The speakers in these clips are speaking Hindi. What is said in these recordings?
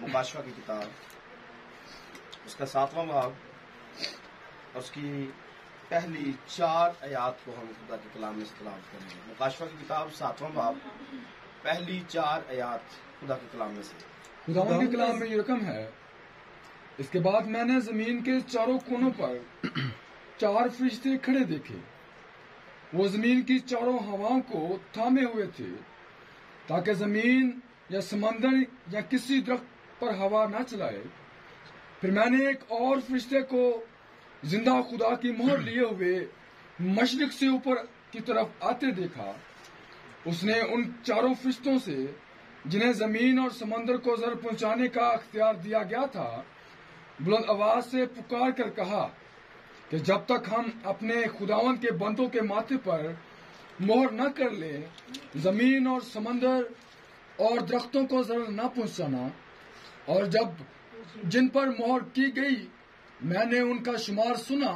मुकाशवा की किताब, उसका 7वां बाब, उसकी पहली 4 आयात को हम खुदा के कलाम में इस्तेमाल करेंगे। मुकाशवा की किताब 7वां बाब, पहली 4 आयात खुदा के कलाम में से। खुदा के कलाम में ये रकम है, इसके बाद मैंने जमीन के चारों कोनों पर 4 फरिश्ते खड़े देखे। वो जमीन की चारों हवाओं को थामे हुए थे, ताकि जमीन या समंदर या किसी दरख्त पर हवा न चलाए। फिर मैंने एक और फरिश्ते को जिंदा खुदा की मोहर लिए हुए मशरिक से ऊपर की तरफ आते देखा। उसने उन चारों फरिश्तों से, जिन्हें जमीन और समंदर को जर पहुंचाने का अख्तियार दिया गया था, बुलंद आवाज से पुकार कर कहा कि जब तक हम अपने खुदावन के बंदों के माथे पर मोहर न कर ले, जमीन और समंदर और दरख्तों को जर न पहुंचाना। और जब जिन पर मोहर की गई, मैंने उनका शुमार सुना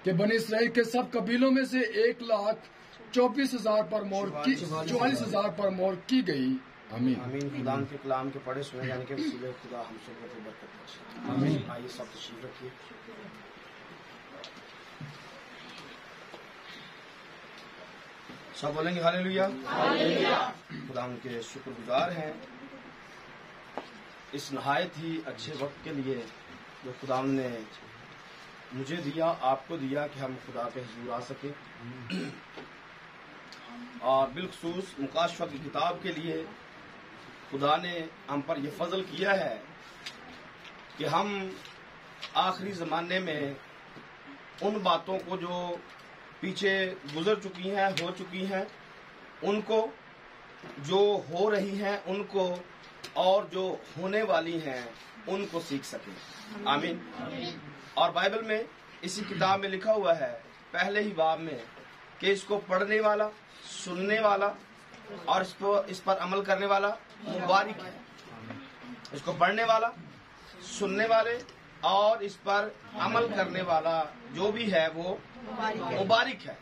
कि बनी इसराइल के सब कबीलों में से 1,24,000 पर मोहर की 44,000 पर मोहर की गई। आमीन। आमीन। खुदा के कलाम के पढ़े सुने जाने के वसीले खुदा हम सब को बरकत बख्शे। आमीन। आइए सब तशरीफ रखिए। सब बोलेंगे हालेलुया। खुदा के शुक्रगुजार हैं इस नहायत ही अच्छे वक्त के लिए जो खुदा ने मुझे दिया, आपको दिया कि हम खुदा के हुजूर आ सके। और बिलखसूस मुकाशवा की किताब के लिए खुदा ने हम पर यह फजल किया है कि हम आखिरी जमाने में उन बातों को जो पीछे गुजर चुकी हैं, हो चुकी हैं, उनको, जो हो रही हैं उनको, और जो होने वाली हैं उनको सीख सकें। आमीन। और बाइबल में इसी किताब में लिखा हुआ है पहले ही बाब में कि इसको पढ़ने वाला, सुनने वाला और इस पर अमल करने वाला मुबारक है। इसको पढ़ने वाला, सुनने वाले और इस पर अमल करने वाला जो भी है वो मुबारक है।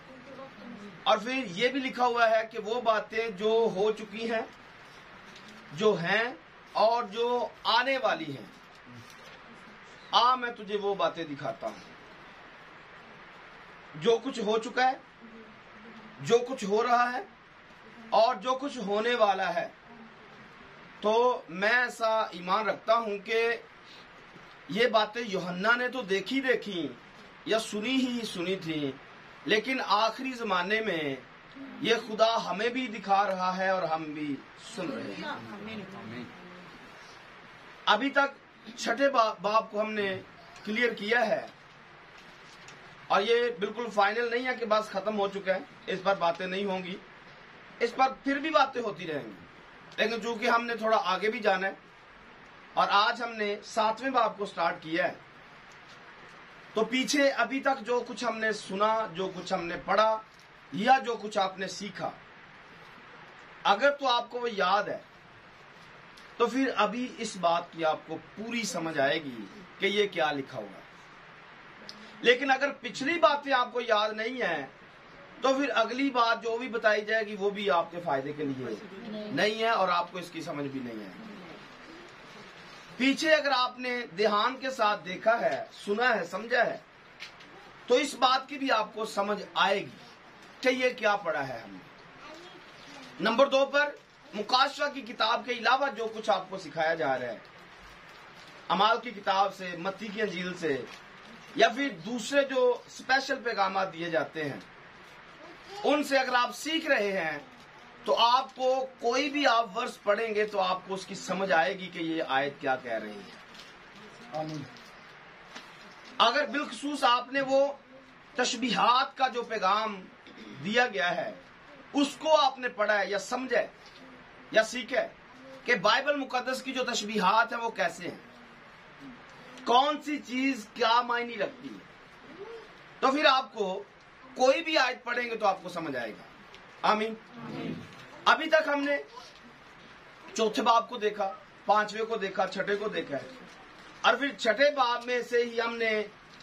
और फिर ये भी लिखा हुआ है कि वो बातें जो हो चुकी हैं, जो हैं और जो आने वाली हैं, मैं तुझे वो बातें दिखाता हूं। जो कुछ हो चुका है, जो कुछ हो रहा है और जो कुछ होने वाला है, तो मैं ऐसा ईमान रखता हूं कि ये बातें यूहन्ना ने तो देखी या सुनी थी, लेकिन आखिरी जमाने में ये खुदा हमें भी दिखा रहा है और हम भी सुन रहे हैं। अभी तक छठे बाब को हमने क्लियर किया है और ये बिल्कुल फाइनल नहीं है कि बस खत्म हो चुका है, इस पर बातें नहीं होंगी, इस पर फिर भी बातें होती रहेंगी। लेकिन चूंकि हमने थोड़ा आगे भी जाना है और आज हमने 7वें बाब को स्टार्ट किया है, तो पीछे अभी तक जो कुछ हमने सुना, जो कुछ हमने पढ़ा या जो कुछ आपने सीखा, अगर तो आपको वो याद है तो फिर अभी इस बात की आपको पूरी समझ आएगी कि ये क्या लिखा हुआ है। लेकिन अगर पिछली बातें आपको याद नहीं है तो फिर अगली बात जो भी बताई जाएगी वो भी आपके फायदे के लिए नहीं है और आपको इसकी समझ भी नहीं है। पीछे अगर आपने ध्यान के साथ देखा है, सुना है, समझा है, तो इस बात की भी आपको समझ आएगी कि ये क्या पढ़ा है हमने। नंबर 2 पर मुकाशवा की किताब के अलावा जो कुछ आपको सिखाया जा रहा है, अमाल की किताब से, मत्ती की अंजील से या फिर दूसरे जो स्पेशल पैगाम दिए जाते हैं, उनसे अगर आप सीख रहे हैं तो आपको कोई भी आप वर्ष पढ़ेंगे तो आपको उसकी समझ आएगी कि ये आयत क्या कह रही है। आमीन। अगर बिलखसूस आपने वो तशबीहात का जो पैगाम दिया गया है उसको आपने पढ़ा है या समझा है या सीखा है कि बाइबल मुकद्दस की जो तशबीहात है वो कैसे हैं, कौन सी चीज क्या मायने रखती है, तो फिर आपको कोई भी आयत पढ़ेंगे तो आपको समझ आएगा। आमीन। अभी तक हमने चौथे बाब को देखा, 5वें को देखा, 6ठे को देखा है और फिर 6ठे बाब में से ही हमने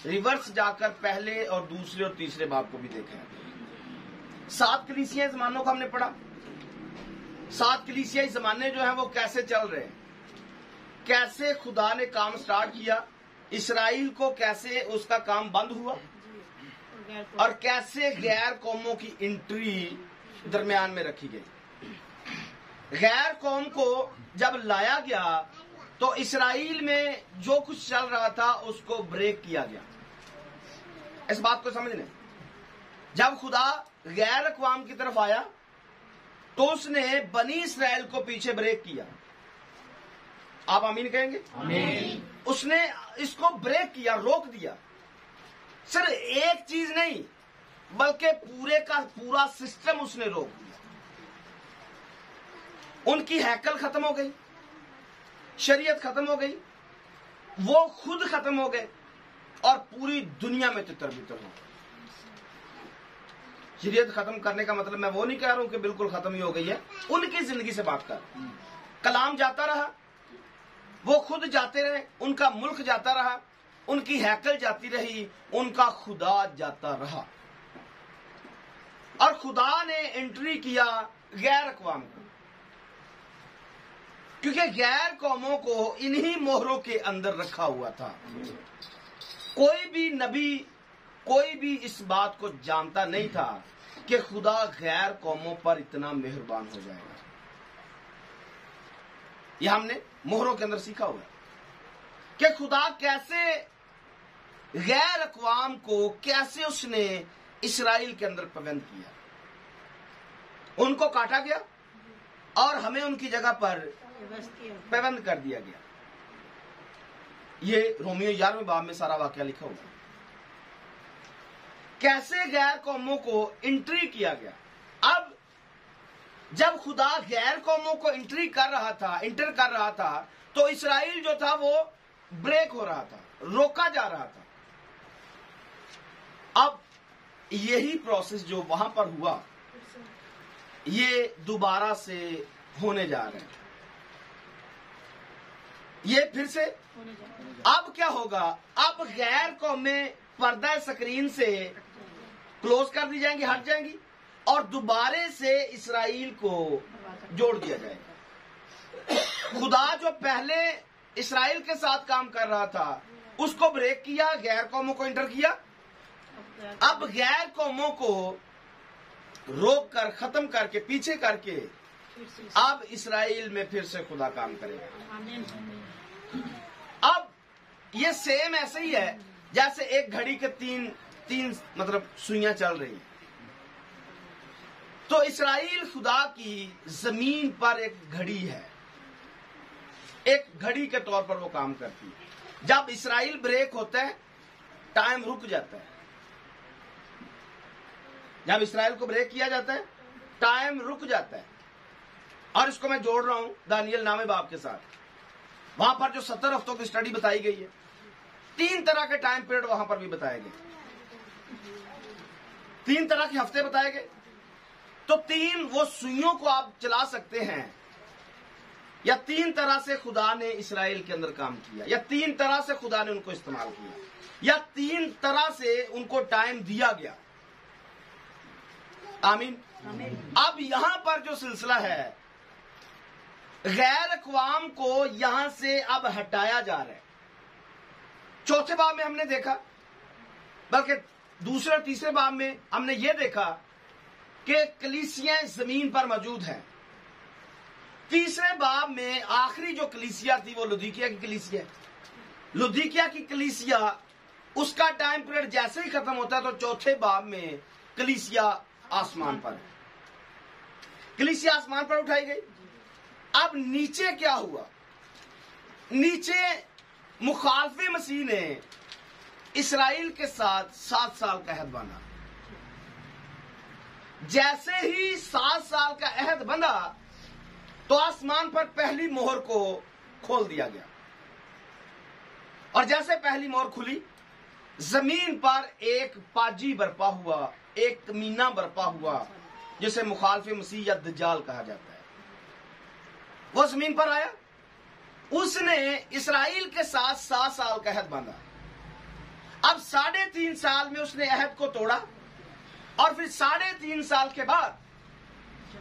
रिवर्स जाकर पहले और दूसरे और तीसरे बाब को भी देखा है। 7 कलीसियाई जमानों को हमने पढ़ा। 7 कलीसियाई जमाने जो हैं वो कैसे चल रहे हैं, कैसे खुदा ने काम स्टार्ट किया, इसराइल को कैसे उसका काम बंद हुआ, और कैसे गैर कौमों की एंट्री दरमियान में रखी गई। गैर कौम को जब लाया गया तो इसराइल में जो कुछ चल रहा था उसको ब्रेक किया गया। इस बात को समझने, जब खुदा गैर अक़वाम की तरफ आया तो उसने बनी इसराइल को पीछे ब्रेक किया। आप आमीन कहेंगे? आमीन। उसने इसको ब्रेक किया, रोक दिया। सिर्फ एक चीज नहीं बल्कि पूरे का पूरा सिस्टम उसने रोक दिया। उनकी हैकल खत्म हो गई, शरीयत खत्म हो गई, वो खुद खत्म हो गए और पूरी दुनिया में तितर बितर हो गए। शरीयत खत्म करने का मतलब मैं वो नहीं कह रहा हूं कि बिल्कुल खत्म ही हो गई है, उनकी जिंदगी से बात कर। कलाम जाता रहा, वो खुद जाते रहे, उनका मुल्क जाता रहा, उनकी हैकल जाती रही, उनका खुदा जाता रहा। और खुदा ने एंट्री किया गैर अक़वाम को, क्योंकि गैर कौमों को इन्हीं मोहरों के अंदर रखा हुआ था। कोई भी नबी, कोई भी इस बात को जानता नहीं था कि खुदा गैर कौमों पर इतना मेहरबान हो जाएगा। यह हमने मोहरों के अंदर सीखा हुआ है कि खुदा कैसे गैर अक़वाम को, कैसे उसने इसराइल के अंदर पाबंद किया। उनको काटा गया और हमें उनकी जगह पर पाबंद कर दिया गया। ये रोमियो 11वें बाब में सारा वाकया लिखा हुआ है, कैसे गैर कौमों को एंट्री किया गया। अब जब खुदा गैर कौमों को एंटर कर रहा था तो इसराइल जो था वो ब्रेक हो रहा था, रोका जा रहा था। अब यही प्रोसेस जो वहां पर हुआ ये दोबारा से होने जा रहे हैं। ये फिर से अब क्या होगा, अब गैर कौमें पर्दा स्क्रीन से क्लोज कर दी जाएंगी, हट जाएंगी, और दोबारे से इसराइल को जोड़ दिया जाएगा। खुदा जो पहले इसराइल के साथ काम कर रहा था उसको ब्रेक किया, गैर कौमों को इंटर किया। अब गैर कौमों को रोक कर, खत्म करके, पीछे करके अब इसराइल में फिर से खुदा काम करेगा। अब ये सेम ऐसे ही है जैसे एक घड़ी के तीन मतलब सुइयां चल रही हैं। तो इसराइल खुदा की जमीन पर एक घड़ी है, एक घड़ी के तौर पर वो काम करती है। जब इसराइल ब्रेक होता है टाइम रुक जाता है। जब इसराइल को ब्रेक किया जाता है टाइम रुक जाता है। और इसको मैं जोड़ रहा हूं दानियल नामे बाब के साथ। वहां पर जो 70 हफ्तों की स्टडी बताई गई है, 3 तरह के टाइम पीरियड वहां पर भी बताए गए, 3 तरह के हफ्ते बताए गए। तो 3 वो सुइयों को आप चला सकते हैं, या 3 तरह से खुदा ने इसराइल के अंदर काम किया, या 3 तरह से खुदा ने उनको इस्तेमाल किया, या 3 तरह से उनको टाइम दिया गया। आमीन। अब यहां पर जो सिलसिला है, गैर अक़वाम को यहां से अब हटाया जा रहा है। चौथे बाब में हमने देखा, बल्कि दूसरे और तीसरे बाब में हमने ये देखा कि कलीसियाएं जमीन पर मौजूद हैं। तीसरे बाब में आखिरी जो कलीसिया थी वो लुदीकिया की कलीसिया। लुदीकिया की कलीसिया, उसका टाइम पीरियड जैसे ही खत्म होता है तो चौथे बाब में कलीसिया आसमान पर, कलीसिया आसमान पर उठाई गई। अब नीचे क्या हुआ, नीचे मुखालफे मसीह ने इसराइल के साथ 7 साल का अहद बांधा। जैसे ही 7 साल का अहद बंधा तो आसमान पर पहली मोहर को खोल दिया गया, और जैसे पहली मोहर खुली जमीन पर एक पाजी बरपा हुआ, एक कमीना बरपा हुआ, जिसे मुखालफे मसीह या दज्जाल कहा जाता है। वो जमीन पर आया, उसने इसराइल के साथ 7 साल का अहद बांधा। अब 3.5 साल में उसने अहद को तोड़ा, और फिर 3.5 साल के बाद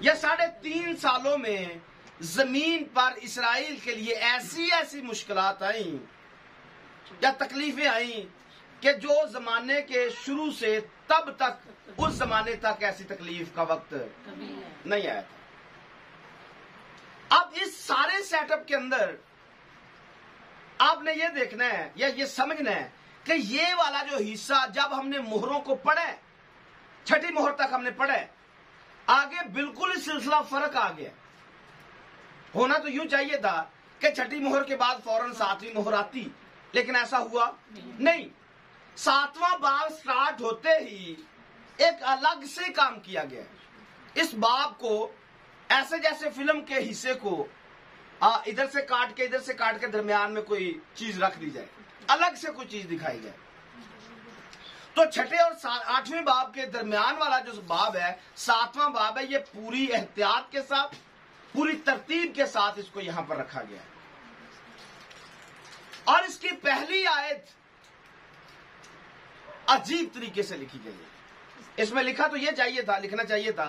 या 3.5 सालों में जमीन पर इसराइल के लिए ऐसी ऐसी मुश्किलात आई या तकलीफें आई कि जो जमाने के शुरू से तब तक उस जमाने तक ऐसी तकलीफ का वक्त नहीं आया था। अब इस सारे सेटअप के अंदर आपने ये देखना है या ये समझना है कि ये वाला जो हिस्सा जब हमने मोहरों को पढ़े, छठी मोहर तक हमने पढ़े, आगे बिल्कुल सिलसिला फर्क आ गया। होना तो यूं चाहिए था कि छठी मोहर के बाद फौरन सातवीं मोहर आती, लेकिन ऐसा हुआ नहीं। सातवां बाब स्टार्ट होते ही एक अलग से काम किया गया। इस बाब को ऐसे जैसे फिल्म के हिस्से को इधर से काट के दरमियान में कोई चीज रख दी जाए, अलग से कोई चीज दिखाई जाए। तो छठे और आठवें बाब के दरमियान वाला जो बाब है, सातवां बाब है, ये पूरी एहतियात के साथ, पूरी तरतीब के साथ इसको यहां पर रखा गया। और इसकी पहली आयत अजीब तरीके से लिखी गई है। इसमें लिखना चाहिए था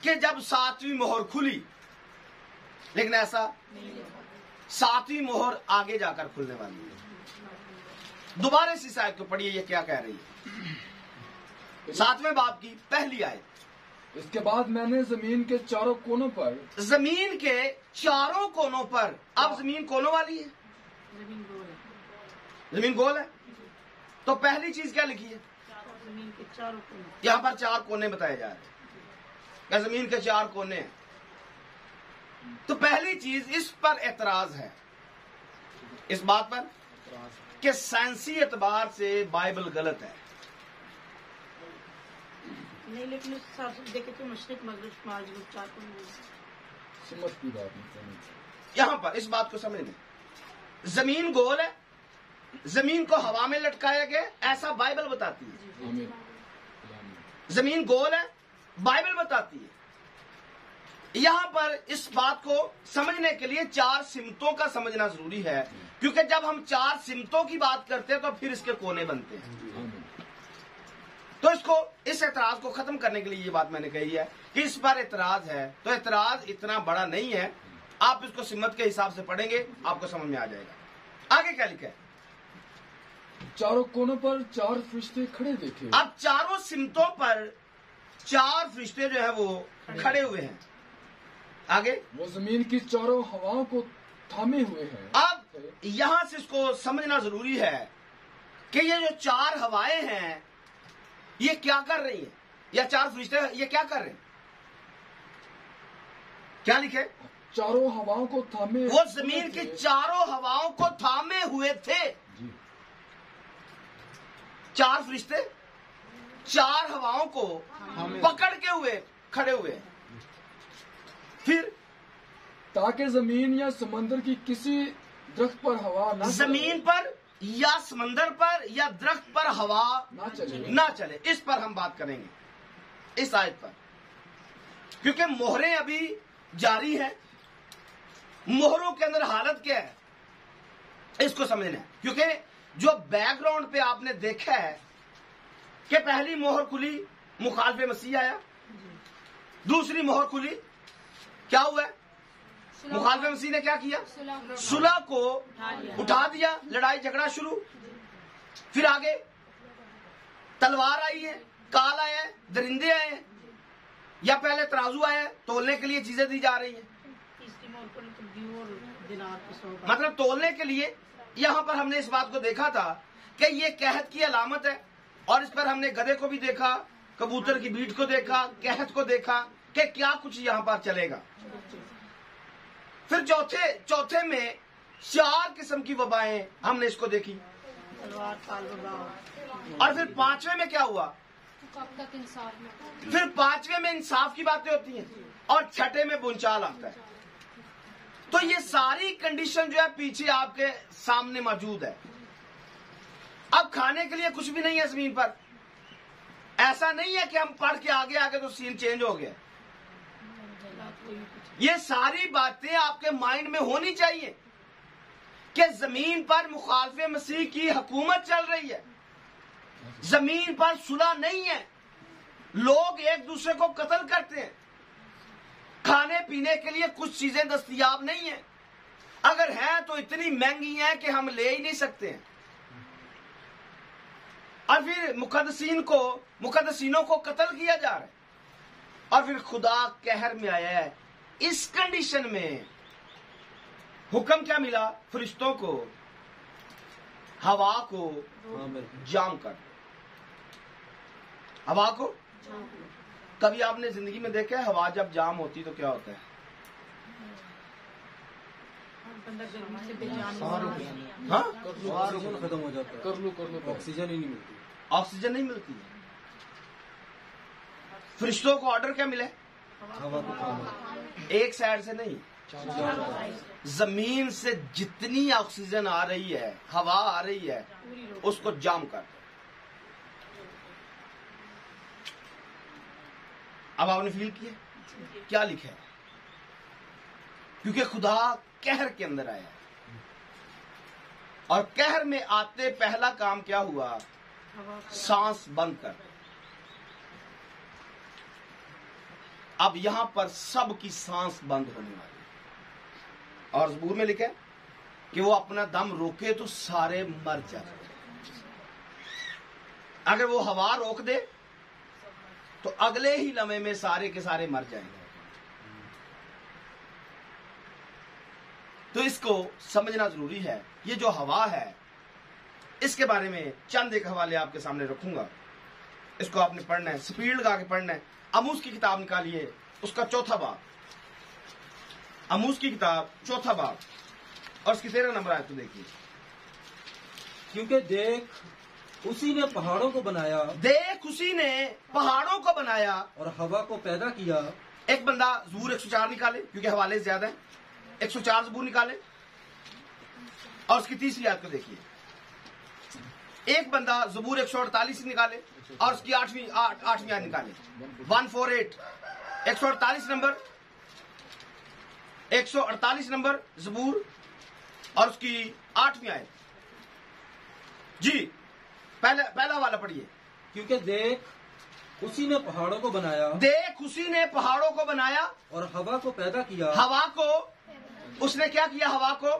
कि जब सातवीं मोहर खुली, लेकिन ऐसा सातवीं मोहर आगे जाकर खुलने वाली है। दोबारा इस आयत को पढ़िए, ये क्या कह रही है। सातवें बाब की पहली आयत। इसके बाद मैंने जमीन के चारों कोनों पर, जमीन के चारों कोनों पर, अब जमीन कोनों वाली है, जमीन गोल है। तो पहली चीज क्या लिखी है? जमीन के चारों कोने। यहां पर चार कोने बताए जा रहे हैं, क्या जमीन के चार कोने हैं। तो पहली चीज इस पर एतराज है, इस बात पर कि साइंसी एतबार से बाइबल गलत है। नहीं, लेकिन उस हिसाब से देखे तो मशरिक मगरिब शुमार जो चार कोने समझ की बात नहीं। यहां पर इस बात को समझने, जमीन गोल है, जमीन को हवा में लटकाया गया, ऐसा बाइबल बताती है। आमीन। जमीन गोल है, बाइबल बताती है। यहां पर इस बात को समझने के लिए चार सिमतों का समझना जरूरी है, क्योंकि जब हम चार सिमतों की बात करते हैं तो फिर इसके कोने बनते हैं। आमीन। तो इस एतराज को खत्म करने के लिए ये बात मैंने कही है कि इस पर एतराज है, तो एतराज इतना बड़ा नहीं है। आप इसको सिमत के हिसाब से पढ़ेंगे, आपको समझ में आ जाएगा। आगे क्या लिखा है? चारों कोनों पर चार फरिश्ते खड़े देखे। अब चारों सिमतों पर चार फरिश्ते जो है वो खड़े हुए हैं। आगे, वो जमीन की चारों हवाओं को थामे हुए हैं। अब यहां से इसको समझना जरूरी है कि ये जो चार हवाएं हैं ये क्या कर रही हैं, या चार फरिश्ते ये क्या कर रहे हैं? क्या लिखे? चारों हवाओं को थामे, वो जमीन की चारों हवाओं को थामे हुए थे। जी। चार फरिश्ते चार हवाओं को पकड़ के हुए खड़े हुए। फिर ताकि जमीन या समंदर की किसी दरख्त पर हवा ना जमीन पर या समंदर पर या दरख्त पर हवा ना चले। इस पर हम बात करेंगे, इस आयत पर, क्योंकि मोहरें अभी जारी है। मोहरों के अंदर हालत क्या है इसको समझना है, क्योंकि जो बैकग्राउंड पे आपने देखा है कि पहली मोहर खुली, मुखालिफ मसीह आया। दूसरी मोहर खुली, क्या हुआ? मुखालिफ मसीह ने क्या किया? सुलह को उठा दिया, लड़ाई झगड़ा शुरू। फिर आगे तलवार आई है, काल आया है, दरिंदे आए हैं, या पहले तराजू आया है, तोलने के लिए चीजें दी जा रही हैं। मतलब तोलने के लिए यहां पर हमने इस बात को देखा था कि ये कहत की अलामत है, और इस पर हमने गधे को भी देखा, कबूतर की बीट को देखा, कहत को देखा कि क्या कुछ यहां पर चलेगा। फिर चौथे में चार किस्म की वबाएं हमने इसको देखी, और फिर पांचवें में क्या हुआ? फिर पांचवें में इंसाफ की बातें होती हैं, और छठे में बुंचाल आता है। तो ये सारी कंडीशन जो है पीछे आपके सामने मौजूद है। अब खाने के लिए कुछ भी नहीं है जमीन पर। ऐसा नहीं है कि हम पढ़ के आगे तो सीन चेंज हो गया। ये सारी बातें आपके माइंड में होनी चाहिए कि जमीन पर मुखालिफ मसीह की हुकूमत चल रही है। जमीन पर सुलह नहीं है, लोग एक दूसरे को कत्ल करते हैं। खाने पीने के लिए कुछ चीजें दस्तयाब नहीं है, अगर है तो इतनी महंगी है कि हम ले ही नहीं सकते हैं। और फिर मुकद्दसीनों को कत्ल किया जा रहा है, और फिर खुदा कहर में आया है। इस कंडीशन में हुक्म क्या मिला फरिश्तों को? हवा को जाम कर दो। हवा को, कभी आपने जिंदगी में देखा है हवा जब जाम होती तो क्या होता है? बंदा गर्मी से बेजान हाँ, खत्म हो जाता है, कर लो ऑक्सीजन ही नहीं मिलती, ऑक्सीजन नहीं मिलती है। फरिश्तों को ऑर्डर क्या मिले? हवा को खाना, एक साइड से नहीं, जमीन से जितनी ऑक्सीजन आ रही है, हवा आ रही है, उसको जाम कर दो। अब आपने फील किया क्या लिखा है? क्योंकि खुदा कहर के अंदर आया है, और कहर में आते पहला काम क्या हुआ? सांस बंद कर दो। अब यहां पर सबकी सांस बंद होने वाली है, और ज़बूर में लिखा है कि वो अपना दम रोके तो सारे मर जाते। अगर वो हवा रोक दे तो अगले ही लम्हे में सारे के सारे मर जाएंगे। तो इसको समझना जरूरी है। ये जो हवा है, इसके बारे में चंद एक हवाले आपके सामने रखूंगा, इसको आपने पढ़ना है, स्पीड लगा के पढ़ना है। आमोस की किताब निकालिए, उसका 4था बाब, आमोस की किताब 4था बाब, और उसकी 13 नंबर आयत तो देखिए। क्योंकि देख उसी ने पहाड़ों को बनाया, देख उसी ने पहाड़ों को बनाया और हवा को पैदा किया। एक बंदा ज़बूर 104 निकाले, क्योंकि हवाले ज्यादा है, 104 ज़बूर निकाले, और उसकी 30वीं आयत को देखिए। एक बंदा ज़बूर 148 निकाले, और उसकी 8वीं आयत निकाले, 148, 148 नंबर, 148 नंबर ज़बूर, और उसकी 8वीं आयत। जी, पहला वाला पढ़िए। क्योंकि देख उसी ने पहाड़ों को बनाया, देख उसी ने पहाड़ों को बनाया और हवा को पैदा किया। हवा को उसने क्या किया? हवा को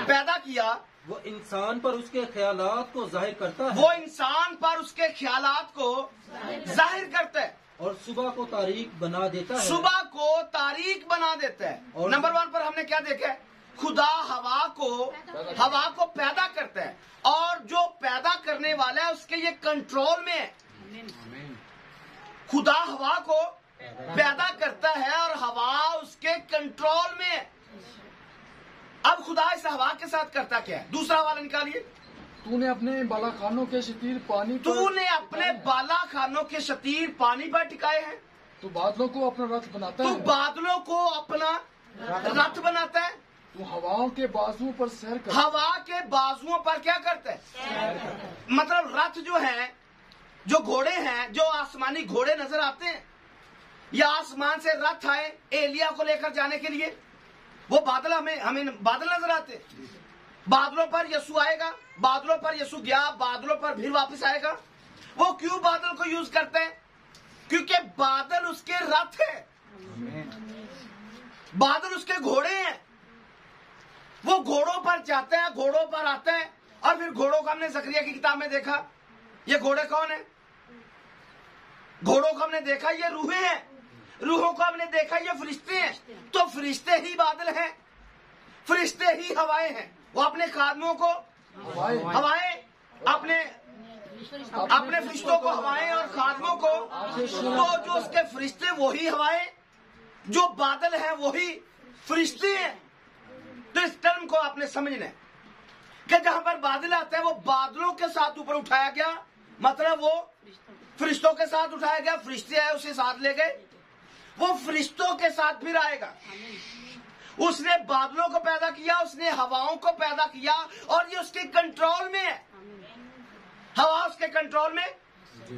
पैदा किया। वो इंसान पर उसके ख्यालात को जाहिर करता है, वो इंसान पर उसके ख्यालात को जाहिर करता है, और सुबह को तारीख बना देता है। सुबह को तारीख बना देता है। और नंबर 1 पर हमने क्या देखा है? खुदा हवा को पैदा करता है, और जो पैदा करने वाला है उसके ये कंट्रोल में है। खुदा हवा को पैदा करता है और हवा उसके कंट्रोल में है। अब खुदा इस हवा के साथ करता क्या है? दूसरा वाला निकालिए। तूने अपने बालाखानों के शतीर पानी पर तूने अपने बाला खानों के शतीर पानी पर टिकाए हैं। तू बादलों को अपना रथ बनाता तू है। बादलों को अपना रथ बनाता है। तू हवाओं के बाजुओं पर सैर कर। हवा के बाजुओं पर क्या करता है? मतलब रथ जो है, जो घोड़े हैं, जो आसमानी घोड़े नजर आते हैं, या आसमान से रथ आए एलिया को लेकर जाने के लिए, वो बादल हमें बादल नजर आते हैं। बादलों पर यीशु आएगा, बादलों पर यीशु गया, बादलों पर फिर वापस आएगा। वो क्यों बादल को यूज करते हैं? क्योंकि बादल उसके रथ है, बादल उसके घोड़े हैं। वो घोड़ों पर जाता है, घोड़ों पर आता है, और फिर घोड़ों को हमने ज़करिया की किताब में देखा। ये घोड़े कौन है? घोड़ों को हमने देखा ये रूहें हैं, रूहों को हमने देखा ये फरिश्ते हैं। तो फरिश्ते ही बादल हैं, फरिश्ते ही हवाएं हैं। वो अपने खादमों को हवाएं, अपने फरिश्तों को हवाएं और खादमों को, तो जो उसके फरिश्ते वही हवाएं, जो बादल हैं वही फरिश्ते हैं। तो इस टर्म को आपने समझना है कि जहां पर बादल आता है वो बादलों के साथ ऊपर उठाया गया, मतलब वो फरिश्तों के साथ उठाया गया। फरिश्ते आए उसे साथ ले गए, वो फरिश्तों के साथ फिर आएगा। उसने बादलों को पैदा किया, उसने हवाओं को पैदा किया, और ये उसके कंट्रोल में है। हवा उसके कंट्रोल में,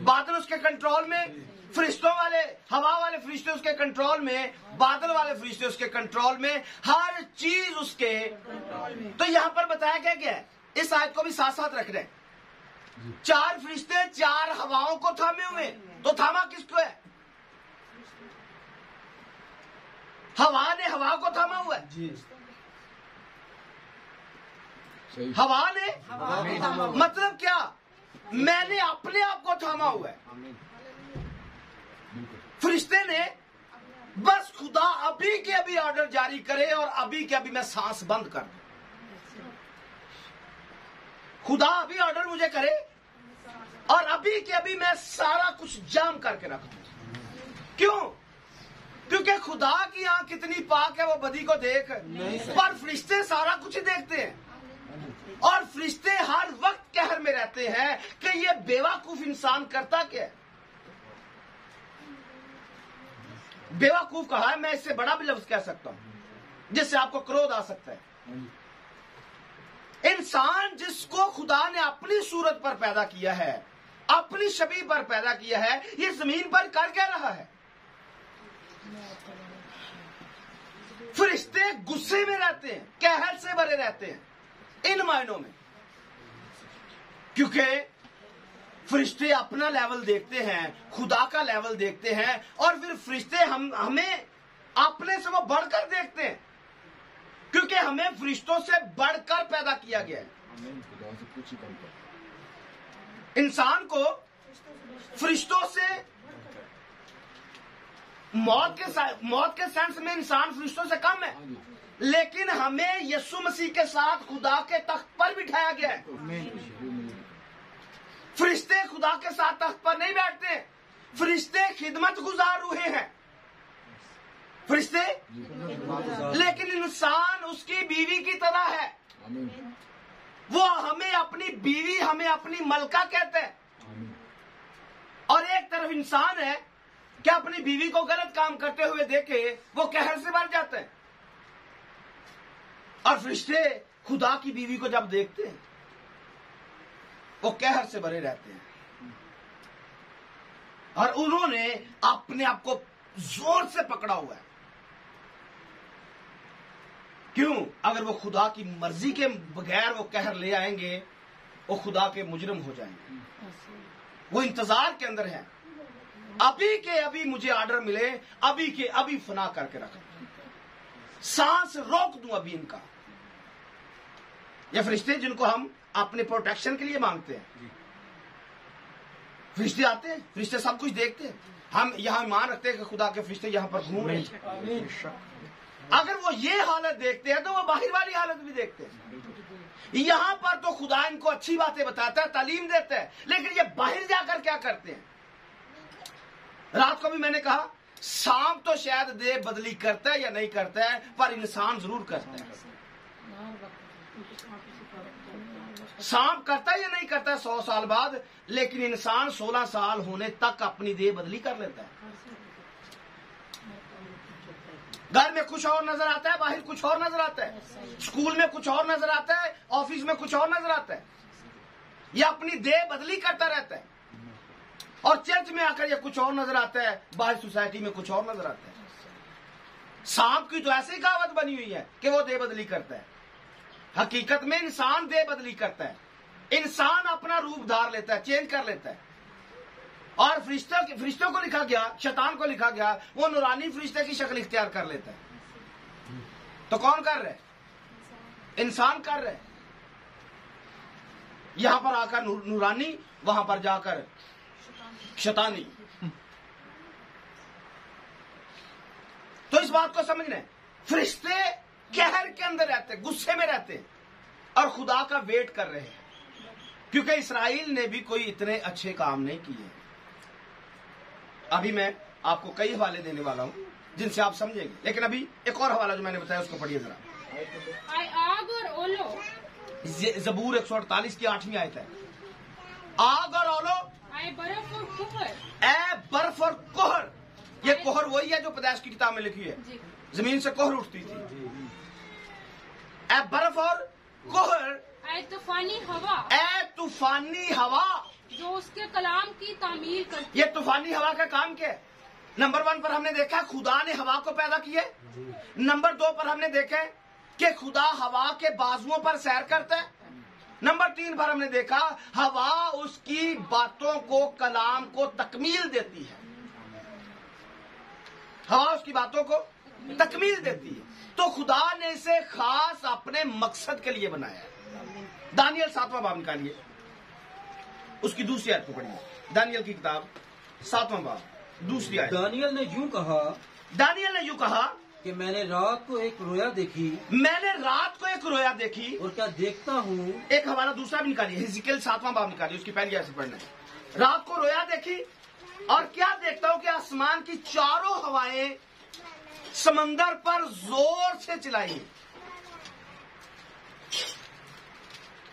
बादल उसके कंट्रोल में, फरिश्तों वाले, हवा वाले फरिश्ते उसके कंट्रोल में, बादल वाले फरिश्ते उसके कंट्रोल में, हर चीज उसके। तो यहां पर बताया क्या है? इस आयत को भी साथ साथ रख रहे हैं। 4 फरिश्ते 4 हवाओं को थामे हुए, तो थामा किसको है? हवा ने हवा को थामा हुआ है। जी सही। हवा ने हवा मतलब क्या? मैंने अपने आप को थामा हुआ है। बिल्कुल। फरिश्ते ने बस खुदा अभी के अभी ऑर्डर जारी करे और अभी के अभी मैं सांस बंद कर दूं। खुदा अभी ऑर्डर मुझे करे और अभी के अभी मैं सारा कुछ जाम करके रख दूं। क्यों? क्योंकि खुदा की आंख कितनी पाक है, वो बदी को देख नहीं सर। पर फरिश्ते सारा कुछ देखते हैं और फरिश्ते हर वक्त कहर में रहते हैं कि ये बेवकूफ इंसान करता क्या है। बेवकूफ कहा है, मैं इससे बड़ा भी लफ्ज कह सकता हूं जिससे आपको क्रोध आ सकता है। इंसान जिसको खुदा ने अपनी सूरत पर पैदा किया है, अपनी छवि पर पैदा किया है, ये जमीन पर कर क्या रहा है? फरिश्ते गुस्से में रहते हैं, कहर से भरे रहते हैं इन मायनों में, क्योंकि फरिश्ते अपना लेवल देखते हैं, खुदा का लेवल देखते हैं और फिर फरिश्ते हमें अपने से वो बढ़कर देखते हैं, क्योंकि हमें फरिश्तों से बढ़कर पैदा किया गया है। खुदा से कुछ ही कम कर। इंसान को फरिश्तों से मौत के सेंस में इंसान फरिश्तों से कम है, लेकिन हमें यीशु मसीह के साथ खुदा के तख्त पर बिठाया गया है। फरिश्ते खुदा के साथ तख्त पर नहीं बैठते, फरिश्ते खिदमत गुजार रूहें हैं फरिश्ते, लेकिन इंसान उसकी बीवी की तरह है। आमीन। वो हमें अपनी बीवी, हमें अपनी मलका कहते हैं। आमीन। और एक तरफ इंसान है कि अपनी बीवी को गलत काम करते हुए देखे वो कहर से भर जाते हैं, और फरिश्ते खुदा की बीवी को जब देखते हैं वो कहर से भरे रहते हैं। और उन्होंने अपने आप को जोर से पकड़ा हुआ है। क्यों? अगर वो खुदा की मर्जी के बगैर वो कहर ले आएंगे, वो खुदा के मुजरिम हो जाएंगे। वो इंतजार के अंदर है, अभी के अभी मुझे ऑर्डर मिले, अभी के अभी फना करके रख दूं, सांस रोक दूं अभी इनका। ये फरिश्ते जिनको हम अपने प्रोटेक्शन के लिए मांगते हैं, फरिश्ते आते हैं, फरिश्ते सब कुछ देखते हैं। हम यहाँ ईमान रखते हैं कि खुदा के फरिश्ते यहाँ पर घूम रहे हैं। अगर वो ये हालत देखते हैं तो वो बाहर वाली हालत भी देखते हैं। यहाँ पर तो खुदा इनको अच्छी बातें बताता है, तालीम देता है, लेकिन ये बाहर जाकर क्या करते हैं? रात को भी मैंने कहा, सांप तो शायद देह बदली करता है या नहीं करता है, पर इंसान जरूर करता है। सांप करता है या नहीं करता है 100 साल बाद, लेकिन इंसान 16 साल होने तक अपनी देह बदली कर लेता है। घर में कुछ और नजर आता है, बाहर कुछ और नजर आता है, स्कूल में कुछ और नजर आता है, ऑफिस में कुछ और नजर आता है। ये अपनी देह बदली करता रहता है, और चर्च में आकर ये कुछ और नजर आता है, बाहर सोसाइटी में कुछ और नजर आता है। सांप की तो ऐसी कहावत बनी हुई है कि वो देह बदली करता है। हकीकत में इंसान देह बदली करता है, इंसान अपना रूप धार लेता है, चेंज कर लेता है। और फरिश्तों को लिखा गया, शैतान को लिखा गया, वो नूरानी फरिश्ते की शक्ल इख्तियार कर लेता है। तो कौन कर रहा है? इंसान कर रहा है। यहां पर आकर नूरानी, वहां पर जाकर शैतानी। तो इस बात को समझना है, फरिश्ते कहर के अंदर रहते, गुस्से में रहते और खुदा का वेट कर रहे हैं, क्योंकि इस्राएल ने भी कोई इतने अच्छे काम नहीं किए। अभी मैं आपको कई हवाले देने वाला हूं जिनसे आप समझेंगे, लेकिन अभी एक और हवाला जो मैंने बताया उसको पढ़िए जरा। आए आग और ओलो, जबूर 148 की 8वीं आयत है। आग और ओलो, आए बर्फ और कुहर, ए बर्फ और कोहर। ये कोहर वही है जो पैदाइश की किताब में लिखी है, जी जमीन से कोहर उठती थी। ए बर्फ और कोहर, आए तूफानी हवा, ए तूफानी हवा, जो उसके कलाम की तामील करती। ये तूफानी हवा का काम क्या है? नंबर 1 पर हमने देखा खुदा ने हवा को पैदा किया। नंबर 2 पर हमने देखा कि खुदा हवा के बाजुओं पर सैर करता है। नंबर 3 पर हमने देखा हवा उसकी बातों को, कलाम को तकमील देती है। हवा उसकी बातों को तकमील देती है। तो खुदा ने इसे खास अपने मकसद के लिए बनाया है। दानियल 7वां बाब निकालिए, उसकी दूसरी आयत को पढ़िए। दानियल की किताब 7वां बाब दूसरी आयत। दानियल ने यूं कहा दानियल ने यूं कहा कि मैंने रात को एक रोया देखी मैंने रात को एक रोया देखी। और क्या देखता हूँ, एक हवाला दूसरा भी निकालिए, हिजकिय्याह 7वां बाब निकालिए, उसकी पहली आयत से पढ़ना है। रात को रोया देखी और क्या देखता हूं कि आसमान की चारों हवाएं समंदर पर जोर से चलाई।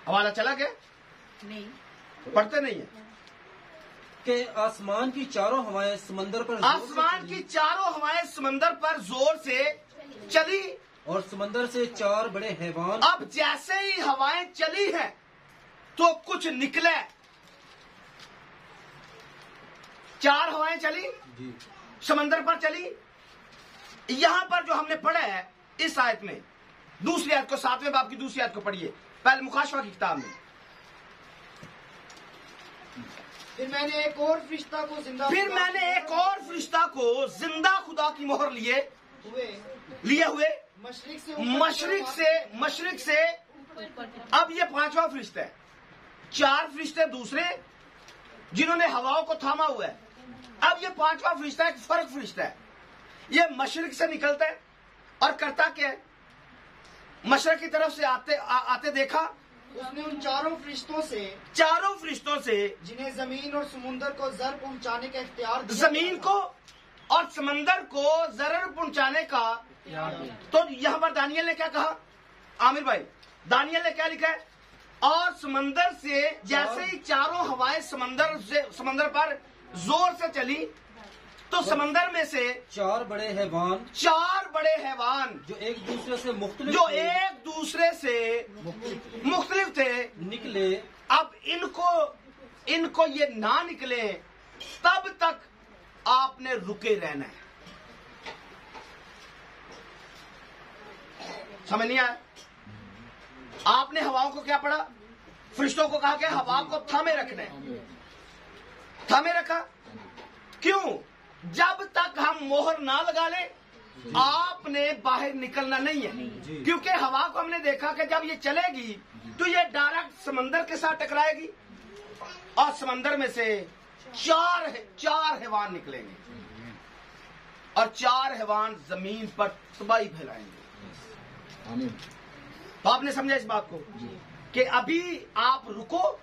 हवाला चला गया, नहीं, पढ़ते नहीं है। कि आसमान की चारों हवाएं समंदर पर जोर से आसमान चली की चारों हवाएं समंदर पर जोर से चली। और समंदर से 4 बड़े हैवान अब जैसे ही हवाएं चली हैं तो कुछ निकले। 4 हवाएं चली, जी समंदर पर चली। यहां पर जो हमने पढ़ा है इस आयत में, दूसरी आयत को, 7वें बाब की दूसरी आयत को पढ़िए, पहले मुकाशवा की किताब में। फिर मैंने एक और फरिश्ता को जिंदा खुदा की मोहर लिए हुए मशरिक से। अब ये 5वां फरिश्ता है। 4 फरिश्ते दूसरे जिन्होंने हवाओं को थामा हुआ है। अब ये 5वां फरिश्ता एक फर्क फरिश्ता है। ये मशरिक से निकलता है और करता क्या है, मशरक की तरफ से आते देखा। उसने उन चारों फरिश्तों से जिन्हें जमीन और समुंदर को जर पहुंचाने का इख्तियार दिया, जमीन को और समंदर को जरर पहुंचाने का। तो यहां पर दानियल ने क्या कहा, आमिर भाई, दानियल ने क्या लिखा है, और समंदर से जैसे ही चारों हवाएं समंदर पर जोर से चली तो समंदर में से 4 बड़े हैवान जो एक दूसरे से मुख्तलिफ थे निकले। अब इनको ये ना निकले तब तक आपने रुके रहना है। समझ नहीं आया? आपने हवाओं को क्या पढ़ा, फरिश्तों को कहा कि हवा को थामे रखना है। थामे रखा क्यों? जब तक हम मोहर ना लगा ले आपने बाहर निकलना नहीं है। क्योंकि हवा को हमने देखा कि जब ये चलेगी तो ये डायरेक्ट समंदर के साथ टकराएगी और समंदर में से चार हैवान निकलेंगे और 4 हैवान जमीन पर तबाही फैलाएंगे। तो आपने समझा इस बात को कि अभी आप रुको,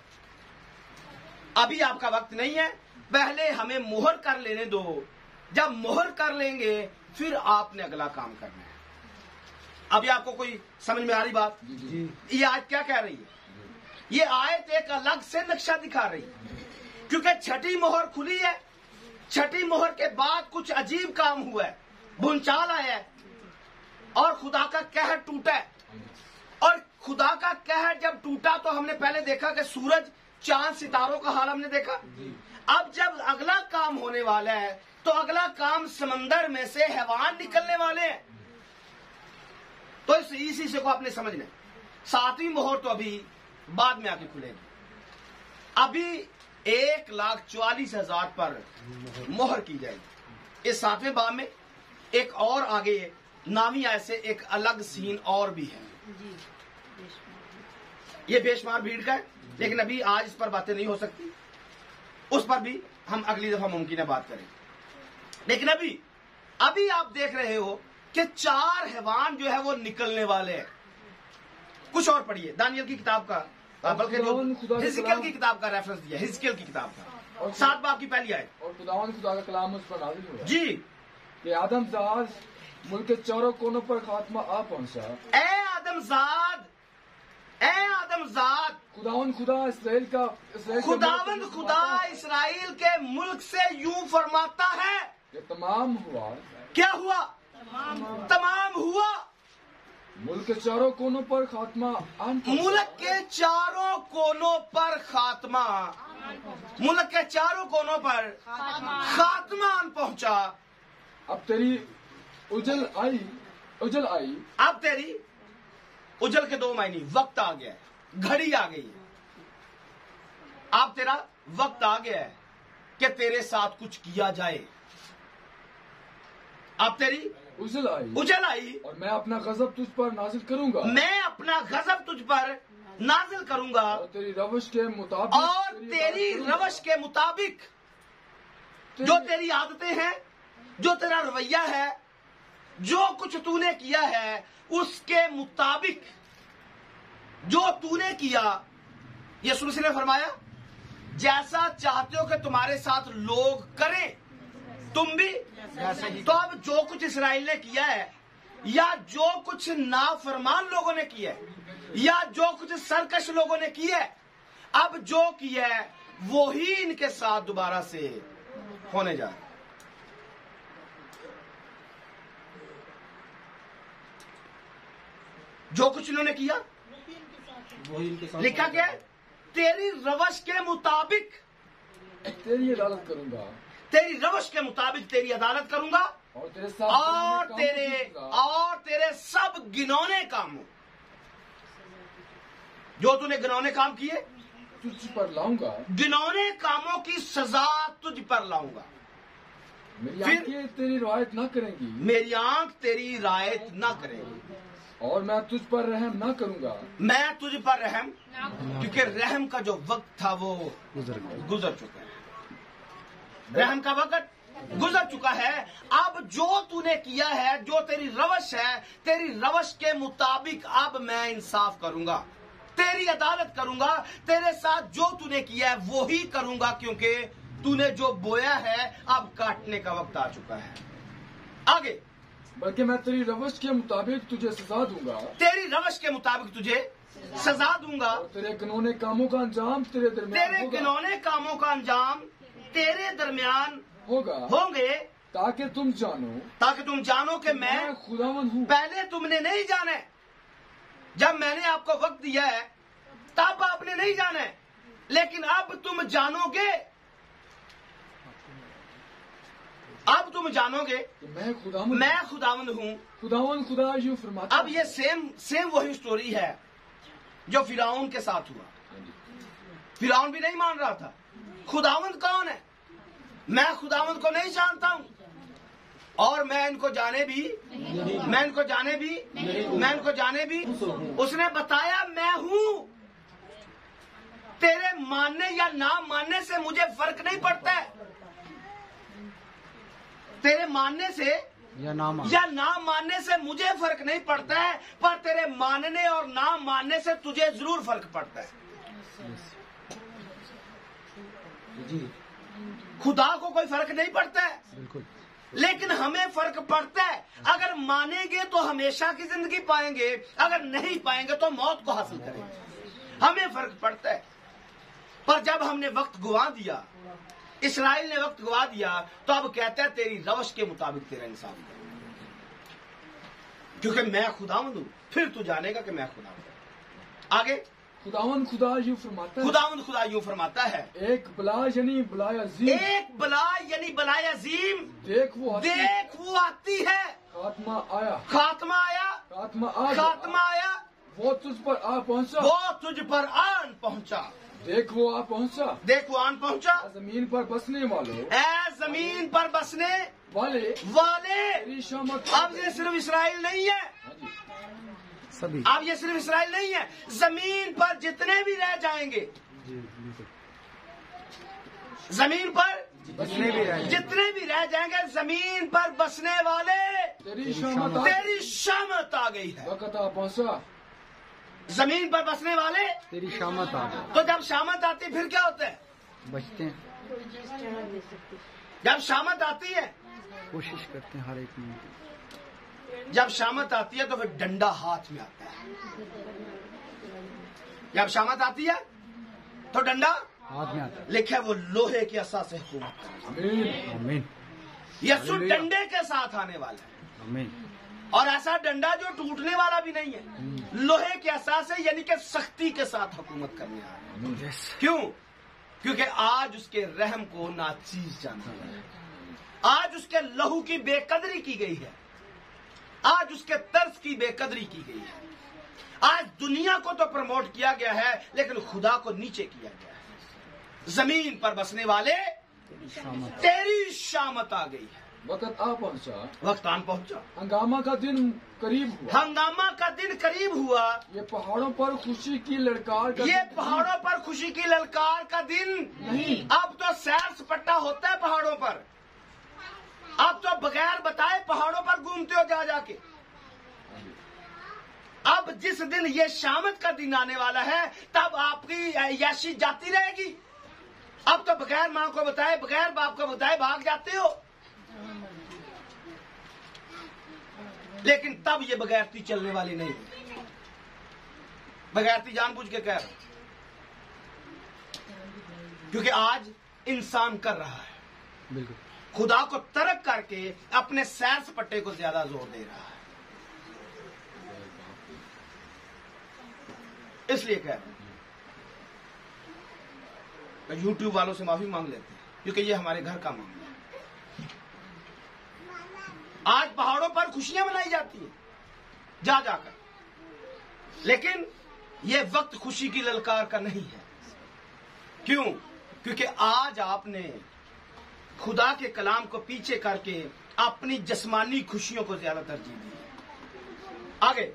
अभी आपका वक्त नहीं है, पहले हमें मोहर कर लेने दो। जब मोहर कर लेंगे फिर आपने अगला काम करना है। अभी आपको कोई समझ में आ रही बात? ये आयत क्या कह रही है? ये आयत एक अलग से नक्शा दिखा रही है, क्योंकि छठी मोहर खुली है। छठी मोहर के बाद कुछ अजीब काम हुआ है, भूचाल आया है और खुदा का कहर टूटा है। और खुदा का कहर जब टूटा तो हमने पहले देखा कि सूरज, चांद, सितारों का हाल हमने देखा। अब जब अगला काम होने वाला है तो अगला काम समंदर में से हैवान निकलने वाले हैं। तो इसी से को आपने समझना है। 7वीं मोहर तो अभी बाद में आके खुलेगी। अभी 1,44,000 पर मोहर की जाएगी। इस 7वें बाब में एक और आगे 9वीं आयत से एक अलग सीन और भी है। ये बेशुमार भीड़ का है, लेकिन अभी आज इस पर बातें नहीं हो सकती। उस पर भी हम अगली दफा मुमकिन है बात करें। लेकिन अभी आप देख रहे हो कि 4 हैवान जो है वो निकलने वाले हैं। कुछ और पढ़िए, दानियल की किताब का, बल्कि हिजकिय्याह की किताब का रेफरेंस दिया, हिजकिय्याह की किताब का 7 बाब की पहली आयत। और खुदावंद खुदा का कलाम उस पर नाज़िल हुआ जी कि आदमजाद मुल्क के चारों कोनों पर खात्मा आ पहुंचा। ए आदमजाद खुदावंद खुदा इसराइल के मुल्क से यूं फरमाता है। ये तमाम हुआ, क्या हुआ? तमाम हुआ। मुल्क के चारों कोनों पर खात्मा आन पहुंचा। मुल्क के चारों कोनों पर खात्मा, मुल्क के चारों कोनों पर खात्मा आन पहुंचा। अब तेरी उजल आई। अब तेरी उजल के 2 मायने, वक्त आ गया है, घड़ी आ गई है। अब तेरा वक्त आ गया है कि तेरे साथ कुछ किया जाए। अब तेरी उछल आई और मैं अपना गजब तुझ पर नाजिल करूंगा। मैं अपना गजब तुझ पर नाजिल करूंगा और तेरी रवश के मुताबिक जो तेरी आदतें हैं, जो तेरा रवैया है, जो कुछ तूने किया है, उसके मुताबिक जो तूने किया, यीशु मसीह ने फरमाया जैसा चाहते हो कि तुम्हारे साथ लोग करें तुम भी वैसे ही। तो अब जो कुछ इस्राएल ने किया है, या जो कुछ नाफरमान लोगों ने किया है, या जो कुछ सरकश लोगों ने किया है, अब जो किया है वो ही इनके साथ दोबारा से होने जा रहा है। जो कुछ इन्होंने किया वही इनके साथ लिखा क्या है? तेरी रवश के मुताबिक तेरी अदालत करूंगा, तेरी रवश के मुताबिक तेरी अदालत करूंगा और तेरे साथ और तेरे सब गिनौने कामों, जो तूने गिनौने काम किए, तुझ पर लाऊंगा। गिनौने कामों की सजा तुझ पर लाऊंगा। मेरी फिर- आंखें तेरी रिवायत ना करेंगी मेरी आंख तेरी रायत ना करेगी, और मैं तुझ पर रहम ना करूंगा। मैं तुझ पर रहम, क्योंकि रहम का जो वक्त था वो गुजर चुका है। रहम का वक्त गुजर चुका है। अब जो तूने किया है, जो तेरी रवश है, तेरी रवश के मुताबिक अब मैं इंसाफ करूंगा, तेरी अदालत करूंगा, तेरे साथ जो तूने किया है वो ही करूंगा, क्योंकि तूने जो बोया है अब काटने का वक्त आ चुका है। आगे, बल्कि मैं तेरी रवश के मुताबिक तुझे सजा दूंगा, तेरी रवश के मुताबिक तुझे सजा दूंगा, और तेरे गिनौने कामों का अंजाम तेरे दरमियान तेरे होगा। गिनौने कामों का अंजाम तेरे दरमियान होगा होंगे, ताकि तुम जानो ताकि तुम जानो कि मैं मैं खुदावन हूँ। पहले तुमने नहीं जाने, जब मैंने आपको वक्त दिया है तब आपने नहीं जाना है, लेकिन अब तुम जानोगे, अब तुम जानोगे कि मैं खुदावन मैं खुदावंद हूँ। खुदावन खुदा यूं फरमाता अब ये सेम वही स्टोरी है जो फिरौन के साथ हुआ। फिरौन भी नहीं मान रहा था। खुदावंद कौन है? मैं खुदावंद को नहीं जानता हूँ, और मैं इनको जाने भी उसने बताया मैं हूँ। तेरे मानने या ना मानने से मुझे फर्क नहीं पड़ता है, तेरे मानने से या ना मानने से मुझे फर्क नहीं पड़ता है, पर तेरे मानने और ना मानने से तुझे जरूर फर्क पड़ता है। जी खुदा को कोई फर्क नहीं पड़ता है, लेकिन हमें फर्क पड़ता है। अगर मानेंगे तो हमेशा की जिंदगी पाएंगे, अगर नहीं पाएंगे तो मौत को हासिल करेंगे। हमें फर्क पड़ता है। पर जब हमने वक्त गवा दिया, इस्राइल ने वक्त गवा दिया, तो अब कहता है तेरी रवश के मुताबिक तेरा इंसाफ करूंगा, क्योंकि मैं खुदावंद हूं। फिर तू जानेगा कि मैं खुदावंद हूं। आगे, खुदावन खुदा यूं फरमाता है, खुदावंद खुदा यूं फरमाता है, एक बला यानी बलाय अजीम, एक बला यानी बलाय अजीम देख वो आती है। खात्मा आया, खात्मा आया, खात्मा आया, वो तुझ पर आ पहुंचा, वो तुझ पर आन पहुंचा। देख वो आ पहुंचा, देख वो आन पहुंचा। जमीन पर बसने वालों, ऐ जमीन पर बसने वाले वाले। शामत। अब ये सिर्फ इस्राइल नहीं है, सभी, अब ये सिर्फ इस्राइल नहीं है, जमीन पर जितने भी रह जाएंगे, जमीन पर जितने भी रह जाएंगे, जमीन पर बसने वाले, तेरी शामत आ गई है। वक्त आ पहुंचा, जमीन पर बसने वाले, तेरी शामत आ गई। तो जब शामत आती है फिर क्या होता है? बचते हैं, जब शामत आती है, कोशिश करते हैं हर एक मिनट। जब शामत आती है तो फिर डंडा हाथ में आता है। जब शामत आती है तो डंडा हाथ में आता है। लिखा है वो लोहे की असा से हुकूमत करेगा। आमीन, यीशु डंडे के साथ आने वाला है, आमीन। और ऐसा डंडा जो टूटने वाला भी नहीं है, लोहे के असा से यानी कि सख्ती के साथ हुकूमत करने आ रहा है। क्यों? क्योंकि आज उसके रहम को नाचीज जाना है, आज उसके लहू की बेकदरी की गई है, आज उसके तर्स की बेकदरी की गई है। आज दुनिया को तो प्रमोट किया गया है, लेकिन खुदा को नीचे किया गया है। जमीन पर बसने वाले तेरी शामत आ गई है। वक्त आ पहुंचा, वक्त आन पहुंचा, हंगामा का दिन करीब हुआ, हंगामा का दिन करीब हुआ, ये पहाड़ों पर खुशी की ललकार का ये दिन पहाड़ों पर खुशी की ललकार का दिन नहीं। अब तो सैर सपट्टा होता है पहाड़ों पर, अब तो बगैर बताए पहाड़ों पर घूमते हो जा जाके। अब जिस दिन ये शामत का दिन आने वाला है तब आपकी याशी जाती रहेगी। अब तो बगैर माँ को बताए, बगैर बाप को बताए भाग जाते हो, लेकिन तब ये बगैरती चलने वाली नहीं है। बगैरती जानबूझ के कह रहा हूं, क्योंकि आज इंसान कर रहा है, बिल्कुल खुदा को तर्क करके अपने सैर सपट्टे को ज्यादा जोर दे रहा है। इसलिए कह रहा हूं, यूट्यूब वालों से माफी मांग लेते हैं, क्योंकि ये हमारे घर का मामला है। आज पहाड़ों पर खुशियां मनाई जाती हैं जा जाकर, लेकिन ये वक्त खुशी की ललकार का नहीं है। क्यों? क्योंकि आज आपने खुदा के कलाम को पीछे करके अपनी जिस्मानी खुशियों को ज्यादा तरजीह दी है। आगे,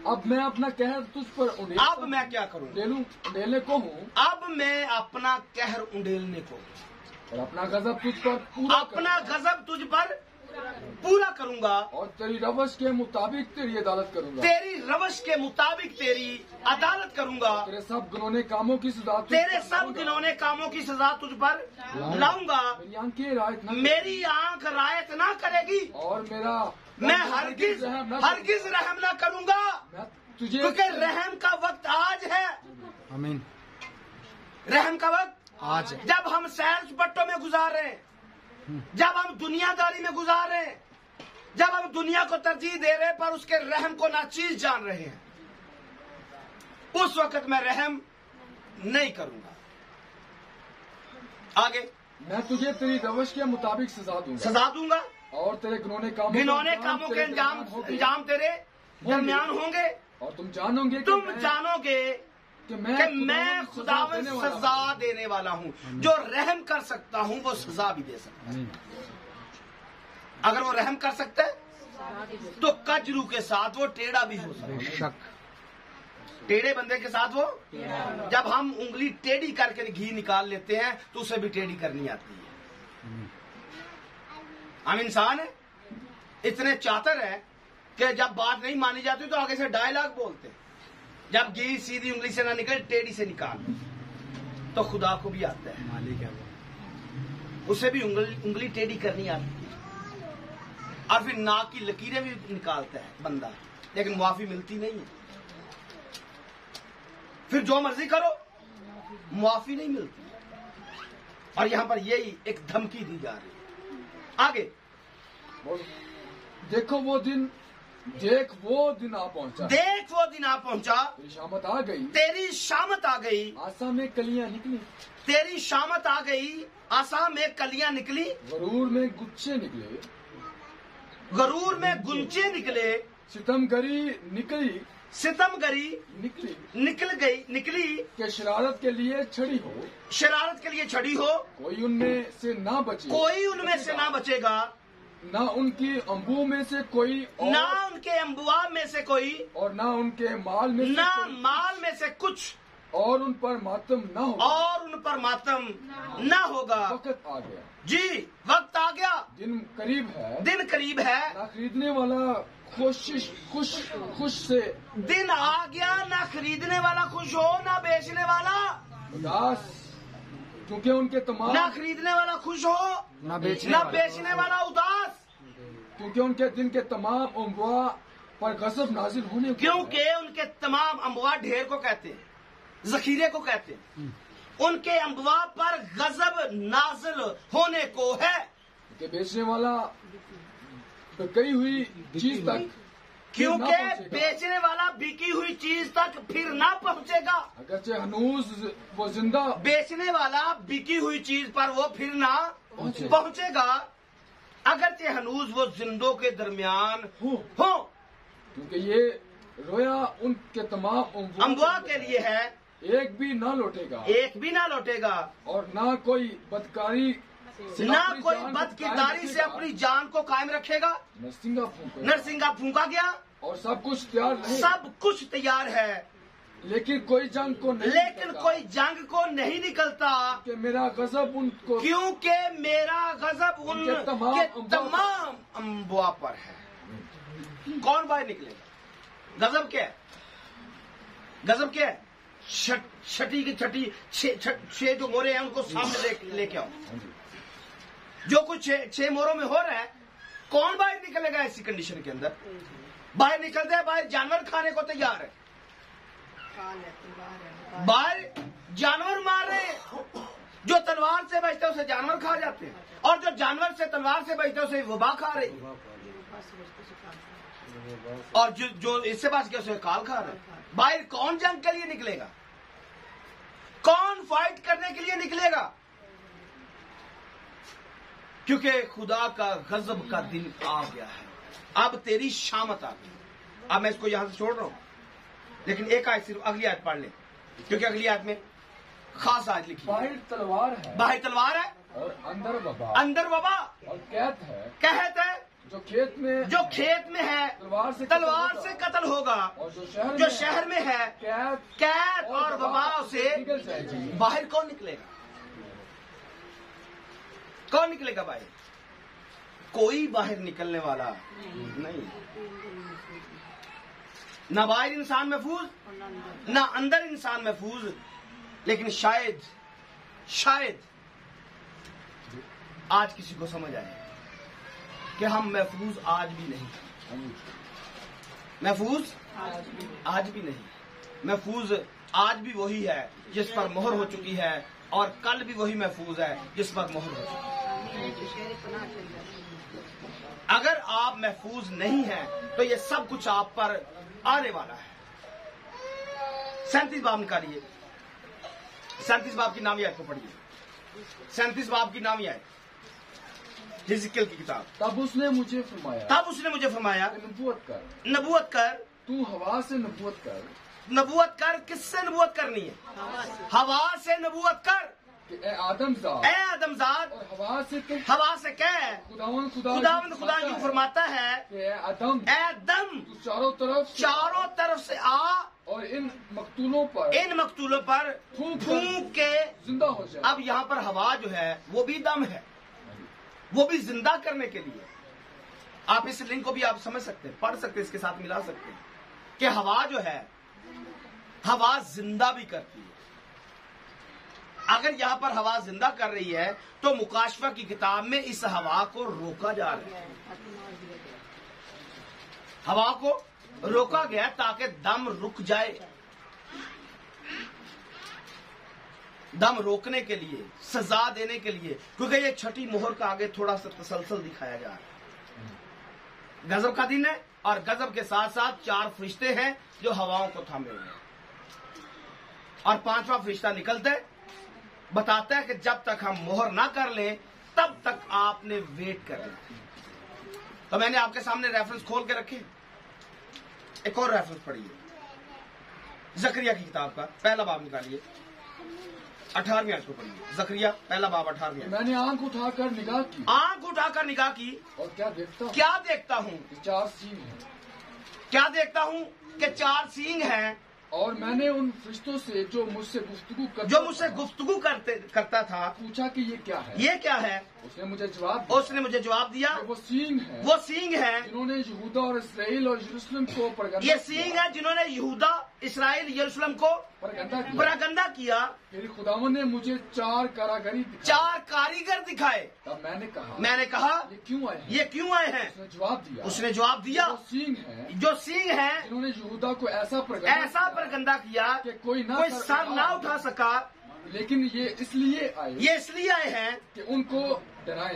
अब मैं अपना कहर तुझ पर उड़ेल, अब मैं क्या करूं? उड़ेलने को हूँ, अब मैं अपना कहर उंडेलने को, और अपना गजब तुझ पर पूरा अपना गजब तुझ पर पूरा करूंगा, और तेरी रवश के मुताबिक तेरी अदालत करूंगा, तेरी रवश के मुताबिक तेरी अदालत करूंगा, तेरे सब गिनौने कामों की सजा तुझ तेरे पर सब लाऊंगा। गिनौने कामों की सजा तुझ पर लाऊंगा। मेरी आंखें रायत न मेरी आंख रायत ना करेगी, और मेरा मैं हरगिज रहम ना करूंगा, मैं तुझे क्योंकि रहम का वक्त आज है। आमीन। रहम का वक्त आज है। जब हम सैर सपट्टों में गुजार रहे हैं, जब हम दुनियादारी में गुजार रहे हैं, जब हम दुनिया को तरजीह दे रहे हैं पर उसके रहम को नाचीज जान रहे हैं, उस वक्त मैं रहम नहीं करूंगा। आगे, मैं तुझे तेरी रवश के मुताबिक सजा दूंगा, और तेरे गिनौने कामों के अंजाम तेरे दरमियान होंगे, और तुम जानोगे कि मैं खुदावंद सजा देने वाला हूँ। जो रहम कर सकता हूँ वो सजा भी दे सकता है। अगर वो रहम कर सकता है तो कजरू के साथ वो टेढ़ा भी हो सकता है। टेढ़े बंदे के साथ वो, जब हम उंगली टेढ़ी करके घी निकाल लेते हैं तो उसे भी टेढ़ी करनी आती है। हम इंसान है, इतने चातर है कि जब बात नहीं मानी जाती तो आगे से डायलॉग बोलते हैं। जब घी सीधी उंगली से ना निकले, टेढ़ी से निकाल, तो खुदा को भी आता है, मालिक है वो, उसे भी उंगली टेढ़ी करनी आती है, और फिर नाक की लकीरें भी निकालता है बंदा, लेकिन मुआफी मिलती नहीं है। फिर जो मर्जी करो, मुआफी नहीं मिलती। और यहां पर यही एक धमकी दी जा रही है। आगे, देख वो दिन आ पहुंचा, तेरी शामत आ गई, तेरी शामत आ गई, आसा में कलियां निकली, तेरी शामत आ गई, आसा में कलियां निकली, गरूर में गुच्छे निकले, गरूर में गुंचे निकले, सितमगरी निकली कि शरारत के लिए छड़ी हो, कोई उनमें से ना बचेगा, ना उनकी अंबुओं में से कोई, ना उनके अंबुआ में से कोई, और ना उनके माल में से कुछ, और उन पर मातम ना होगा। वक्त आ गया जी, वक्त आ गया, दिन करीब है, ना खरीदने वाला खुश से, दिन आ गया, ना खरीदने वाला खुश हो, ना बेचने वाला उदास, क्योंकि उनके तमाम, ना खरीदने वाला खुश हो, ना बेचने वाला उदास, क्योंकि उनके दिन के तमाम अम्बुआ पर गजब नाजिल होने को, क्योंकि उनके तमाम अम्बुआ ढेर को कहते हैं, जखीरे को कहते हैं, उनके अम्बुआ पर गजब नाजिल होने को है। कि बेचने वाला बिकी हुई चीज तक, क्योंकि बेचने वाला बिकी हुई चीज तक फिर ना पहुंचेगा। अगरचे हनूज वो जिंदा, बेचने वाला बिकी हुई चीज पर वो फिर ना पहुंचेगा, अगरचे हनूज वो जिंदों के दरमियान हो, क्योंकि ये रोया उनके तमाम अम्बुआ के लिए है, एक भी ना लौटेगा, और और ना कोई बदकारी से ना अपनी कोई जान को बदकिरदारी कायम से अपनी जान को कायम रखेगा। नरसिंगा फूंका नरसिंगा फूंका गया, और सब कुछ तैयार नहीं, सब कुछ तैयार है, लेकिन कोई जंग को नहीं लेकिन निकलता, कोई जंग को नहीं निकलता, कि मेरा गजब उनको क्योंकि मेरा गजब उनके उनके तमाम तमाम अम्बुआ पर है। कौन बाहर निकलेगा? गजब क्या है? गजब क्या है? छठी की छठी छह जो मोरे हैं उनको सामने लेके आओ। जो कुछ छह मोरों में हो रहा है, कौन बाहर निकलेगा ऐसी कंडीशन के अंदर? बाहर निकलते हैं, बाहर जानवर खाने को तैयार है, बाहर जानवर मार रहे हैं। जो तलवार से बचते उसे जानवर खा जाते हैं, और जो जानवर से तलवार से बचते उसे वबा खा रही है, और जो इससे बच गया उसे काल खा रहे हैं। बाहर कौन जंग के लिए निकलेगा? कौन फाइट करने के लिए निकलेगा? क्योंकि खुदा का गजब का दिन आ गया है। अब तेरी शामत आ गई। अब मैं इसको यहां से छोड़ रहा हूं, लेकिन एक आयत सिर्फ अगली आयत पढ़ ले, क्योंकि अगली आयत में खास आयत लिखी है। बाहर तलवार है, बाहर तलवार है और अंदर वबा, अंदर वबा, और कैद है, कहत है जो खेत में है तलवार से कत्ल होगा, और जो शहर में है कैद और वबा से निकल जाएगी। बाहर कौन निकलेगा? कौन निकलेगा बाहर? कोई बाहर निकलने वाला नहीं। ना बाहर इंसान महफूज, ना अंदर इंसान महफूज। लेकिन शायद आज किसी को समझ आए कि हम महफूज आज भी नहीं, महफूज आज भी नहीं। महफूज आज भी वही है जिस पर मोहर हो चुकी है, और कल भी वही महफूज है जिस पर मोहर हो चुकी है। अगर आप महफूज नहीं हैं तो ये सब कुछ आप पर आने वाला है। 37 बाब निकालिए, 37 बाब की नामी आयत को पढ़िए। 37 बाब की नामी आयत, हिजकियेल की किताब। तब उसने मुझे फरमाया नबूवत कर, तू हवा से नबूवत कर। नबूवत कर, किससे नबूवत करनी है? हवा से नबूवत कर। कि ए आदमजाद, और हवा से कह, खुदावंद खुदा यूं फरमाता है कि ए आदम, तू चारों तरफ से आ, और इन मकतूलों पर फूंक के जिंदा हो जाए। अब यहाँ पर हवा जो है वो भी दम है, वो भी जिंदा करने के लिए। आप इस लिंक को भी आप समझ सकते हैं, पढ़ सकते हैं, इसके साथ मिला सकते हैं कि हवा जो है, हवा जिंदा भी करती है। अगर यहाँ पर हवा जिंदा कर रही है तो मुकाशफा की किताब में इस हवा को रोका जा रहा है। हवा को रोका गया ताकि दम रुक जाए। दम रोकने के लिए, सजा देने के लिए, क्योंकि ये छठी मोहर का आगे थोड़ा सा तसलसल दिखाया जा रहा है। गजब का दिन है, और गजब के साथ साथ 4 फरिश्ते हैं जो हवाओं को थामे हुए हैं, और 5वां फरिश्ता निकलता है, बताता है कि जब तक हम मोहर ना कर लें तब तक आपने वेट करना। तो मैंने आपके सामने रेफरेंस खोल के रखे। एक और रेफरेंस पढ़िए, जकरिया की किताब का पहला बाब निकालिए, 18वीं आयत को पढ़िए। जकरिया पहला बाब 18वीं आयत। मैंने आंख उठाकर निगाह की, और क्या देखता हूँ? 4 सींग हैं। क्या देखता हूँ कि 4 सींग हैं, और मैंने उन फरिश्तों से जो मुझसे गुफ्तगू करता था पूछा कि ये क्या है? उसने मुझे जवाब दिया वो सींग है जिन्होंने यहूदा और इसराइल और यरूशलेम को परगंदा किया। फिर खुदावन ने मुझे 4 कारीगर दिखाए। तब मैंने कहा ये क्यों आए हैं? उसने जवाब दिया जो सींग है जिन्होंने यहूदा को ऐसा परगंदा किया कि कोई सर ना उठा सका। लेकिन ये इसलिए आए हैं कि उनको डराए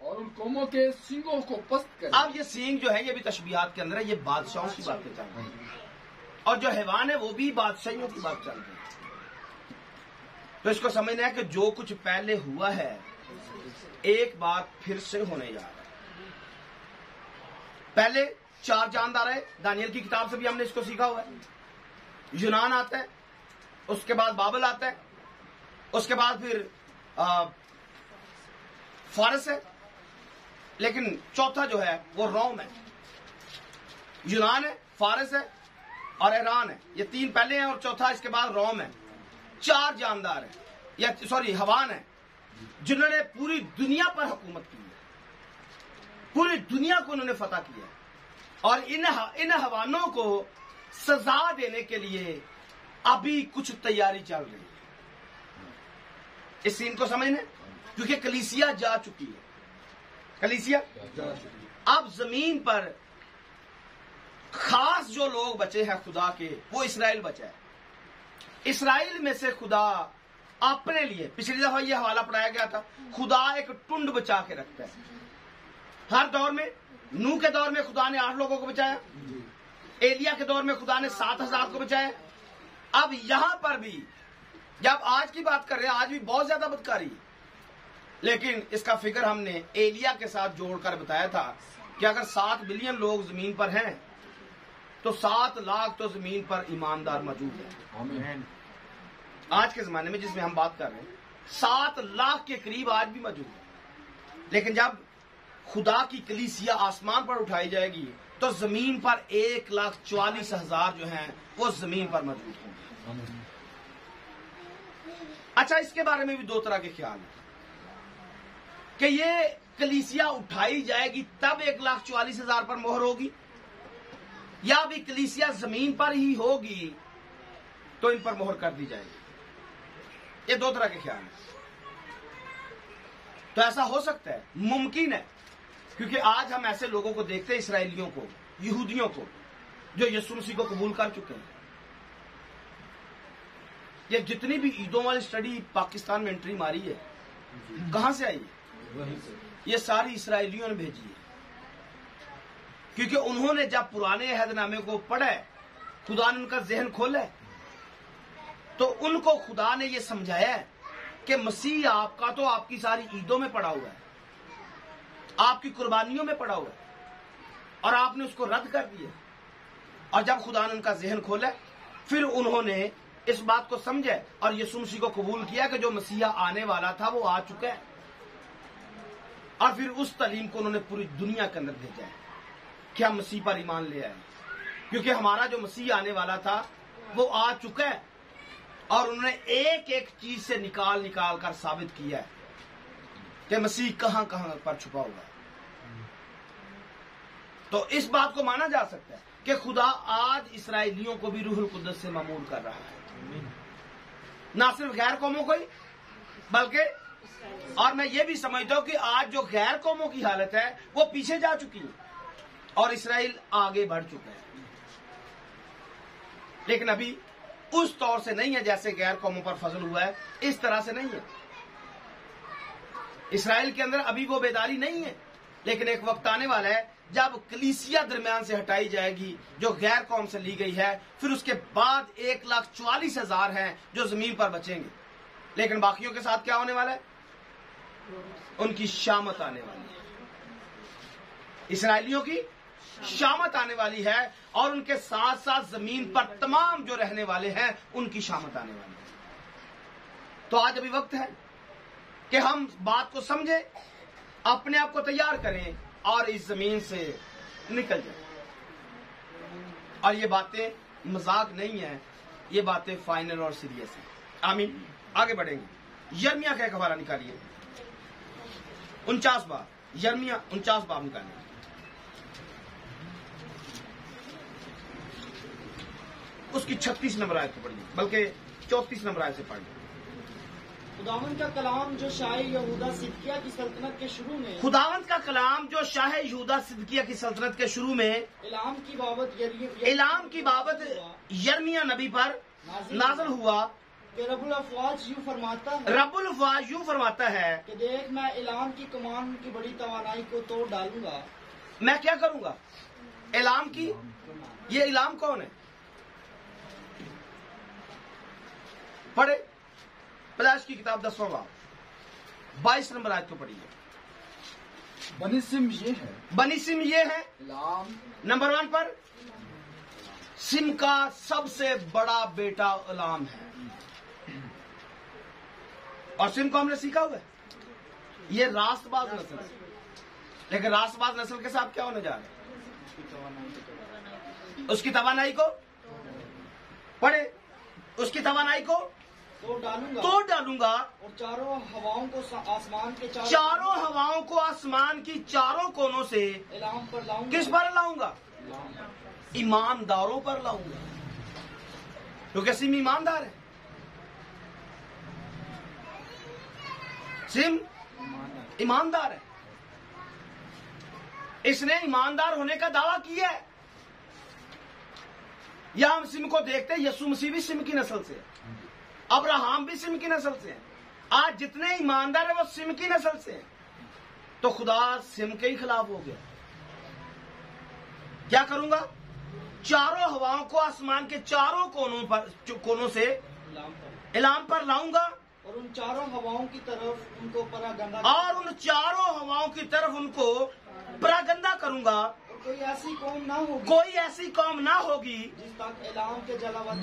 और उन कौमों के सींगों को पस्त करें। अब ये सींग जो है ये भी तशबीहात के अंदर है, ये बादशाहों की बातें चल रही है, और जो हैवान है वो भी बादशाहियों की बात चल रही है। तो इसको समझना है कि जो कुछ पहले हुआ है एक बात फिर से होने जा रहा है। पहले 4 जानदार है, दानियल की किताब से भी हमने इसको सीखा हुआ है। यूनान आता है, उसके बाद बाबल आता है, उसके बाद फिर फारस है, लेकिन चौथा जो है वो रोम है। यूनान है, फारस है और ईरान है। ये तीन पहले हैं और चौथा इसके बाद रोम है। चार जानदार है, या सॉरी हवान है, जिन्होंने पूरी दुनिया पर हुकूमत की है, पूरी दुनिया को उन्होंने फतह किया है। और इन हवानों को सजा देने के लिए अभी कुछ तैयारी चल रही है। इस सीन को समझने, क्योंकि कलीसिया जा चुकी है। कलीसिया अब जमीन पर खास जो लोग बचे हैं खुदा के, वो इसराइल बचा है। इसराइल में से खुदा अपने लिए, पिछली दफा ये हवाला पढ़ाया गया था, खुदा एक टुंड बचा के रखता है। हर दौर में, नूह के दौर में खुदा ने 8 लोगों को बचाया, एलिया के दौर में खुदा ने 7,000 को बचाया। अब यहां पर भी जब आज की बात कर रहे हैं, आज भी बहुत ज्यादा बदकारी है, लेकिन इसका फिगर हमने एलिया के साथ जोड़कर बताया था कि अगर 7 बिलियन लोग जमीन पर हैं तो 7 लाख तो जमीन पर ईमानदार मौजूद है। आज के जमाने में जिसमें हम बात कर रहे हैं, 7 लाख के करीब आज भी मौजूद है। लेकिन जब खुदा की कलीसिया आसमान पर उठाई जाएगी तो जमीन पर 1,44,000 जो हैं वो जमीन पर मौजूद होंगे। अच्छा, इसके बारे में भी 2 तरह के ख्याल हैं कि ये कलीसिया उठाई जाएगी तब 1,44,000 पर मोहर होगी, या अभी कलीसिया जमीन पर ही होगी तो इन पर मोहर कर दी जाएगी। ये 2 तरह के ख्याल हैं। तो ऐसा हो सकता है, मुमकिन है, क्योंकि आज हम ऐसे लोगों को देखते हैं, इसराइलियों को, यहूदियों को, जो यीशु मसीह को कबूल कर चुके हैं। ये जितनी भी ईदों वाली स्टडी पाकिस्तान में एंट्री मारी है, कहां से आई है? ये सारी इसराइलियों ने भेजी है, क्योंकि उन्होंने जब पुराने अहदनामे को पढ़ा है, खुदा ने उनका जहन खोला है, तो उनको खुदा ने ये समझाया है कि मसीह आपका तो आपकी सारी ईदों में पड़ा हुआ है, आपकी कुर्बानियों में पड़ा हुआ है, और आपने उसको रद्द कर दिया। और जब खुदा ने उनका जहन खोला, फिर उन्होंने इस बात को समझा और यीशु मसीह को कबूल किया कि जो मसीहा आने वाला था वो आ चुका है। और फिर उस तालीम को उन्होंने पूरी दुनिया के अंदर भेजा है कि हम मसीह पर ईमान ले आए, क्योंकि हमारा जो मसीह आने वाला था वो आ चुका है। और उन्होंने एक एक चीज से निकाल निकाल कर साबित किया है कि मसीह कहां कहां पर छुपा हुआ है। तो इस बात को माना जा सकता है कि खुदा आज इसराइलियों को भी रूहुल कुद्दस से मामूर कर रहा है, ना सिर्फ गैर कौमों को ही, बल्कि, और मैं ये भी समझता हूं कि आज जो गैर कौमों की हालत है वो पीछे जा चुकी है और इसराइल आगे बढ़ चुका है। लेकिन अभी उस तौर से नहीं है जैसे गैर कौमों पर फजल हुआ है, इस तरह से नहीं है। इसराइल के अंदर अभी वो बेदारी नहीं है, लेकिन एक वक्त आने वाला है जब कलीसिया दरमियान से हटाई जाएगी जो गैर कौम से ली गई है, फिर उसके बाद 1,44,000 हैं जो जमीन पर बचेंगे। लेकिन बाकियों के साथ क्या होने वाला है? उनकी शामत आने वाली है, इसराइलियों की शामत आने वाली है, और उनके साथ साथ जमीन पर तमाम जो रहने वाले हैं उनकी शामत आने वाली है। तो आज अभी वक्त है कि हम बात को समझें, अपने आप को तैयार करें और इस जमीन से निकल जाए। और ये बातें मजाक नहीं है, ये बातें फाइनल और सीरियस है। आमीन। आगे बढ़ेंगे। यर्मिया का एक हवाला निकालिए, 49 बार, यर्मिया 49 बार निकालिए। उसकी 36 नंबर आयत को पढ़िए, बल्कि 34 नंबर आयत से पढ़िए। खुदावंद का कलाम जो शाह यहूदा सिदकिया की सल्तनत के शुरू में, खुदावंद का कलाम जो शाह यहूदा सिदकिया की सल्तनत के शुरू में इलाम की बाबत यर्मिया नबी पर नाज़िल हुआ कि रब्बुल अफ़वाज यूं फरमाता है, रब्बुल अफ़वाज यूं फरमाता है कि देख मैं इलाम की कमान की बड़ी तवानाई को तोड़ डालूंगा। मैं क्या करूंगा? इलाम की, ये इलाम कौन है? पढ़े पदाइश की किताब 10वां बाब 22 नंबर आयत को पढ़िए। बनिसिम ये है, बनिसिम ये है, इलाम नंबर 1 पर सिम का सबसे बड़ा बेटा इलाम है। और सिम को हमने सीखा हुआ है, ये रास्तबाज नस्ल से। लेकिन रास्तबाज नस्ल के साथ क्या होने जा रहा है? उसकी तवानाई को पढ़े, उसकी तवानाई को तोड़ डालूंगा और चारों हवाओं को आसमान के चारों हवाओं को आसमान की चारों कोनों से इलाम पर लाऊंगा। किस पर लाऊंगा? ईमानदारों पर लाऊंगा, क्योंकि सिम ईमानदार है। सिम ईमानदार है, इसने ईमानदार होने का दावा किया है। यहां हम सिम को देखते हैं, यीशु मसीह भी सिम की नस्ल से है, अब्राहम भी सिम की नस्ल से है। आज जितने ईमानदार है वो सिम की नस्ल से है। तो खुदा सिम के ही खिलाफ हो गया। क्या करूंगा? चारों हवाओं को आसमान के चारों कोनों से इलाम पर लाऊंगा और उन चारों हवाओं की तरफ उनको परागंदा करूंगा। और कोई ऐसी कौम ना होगी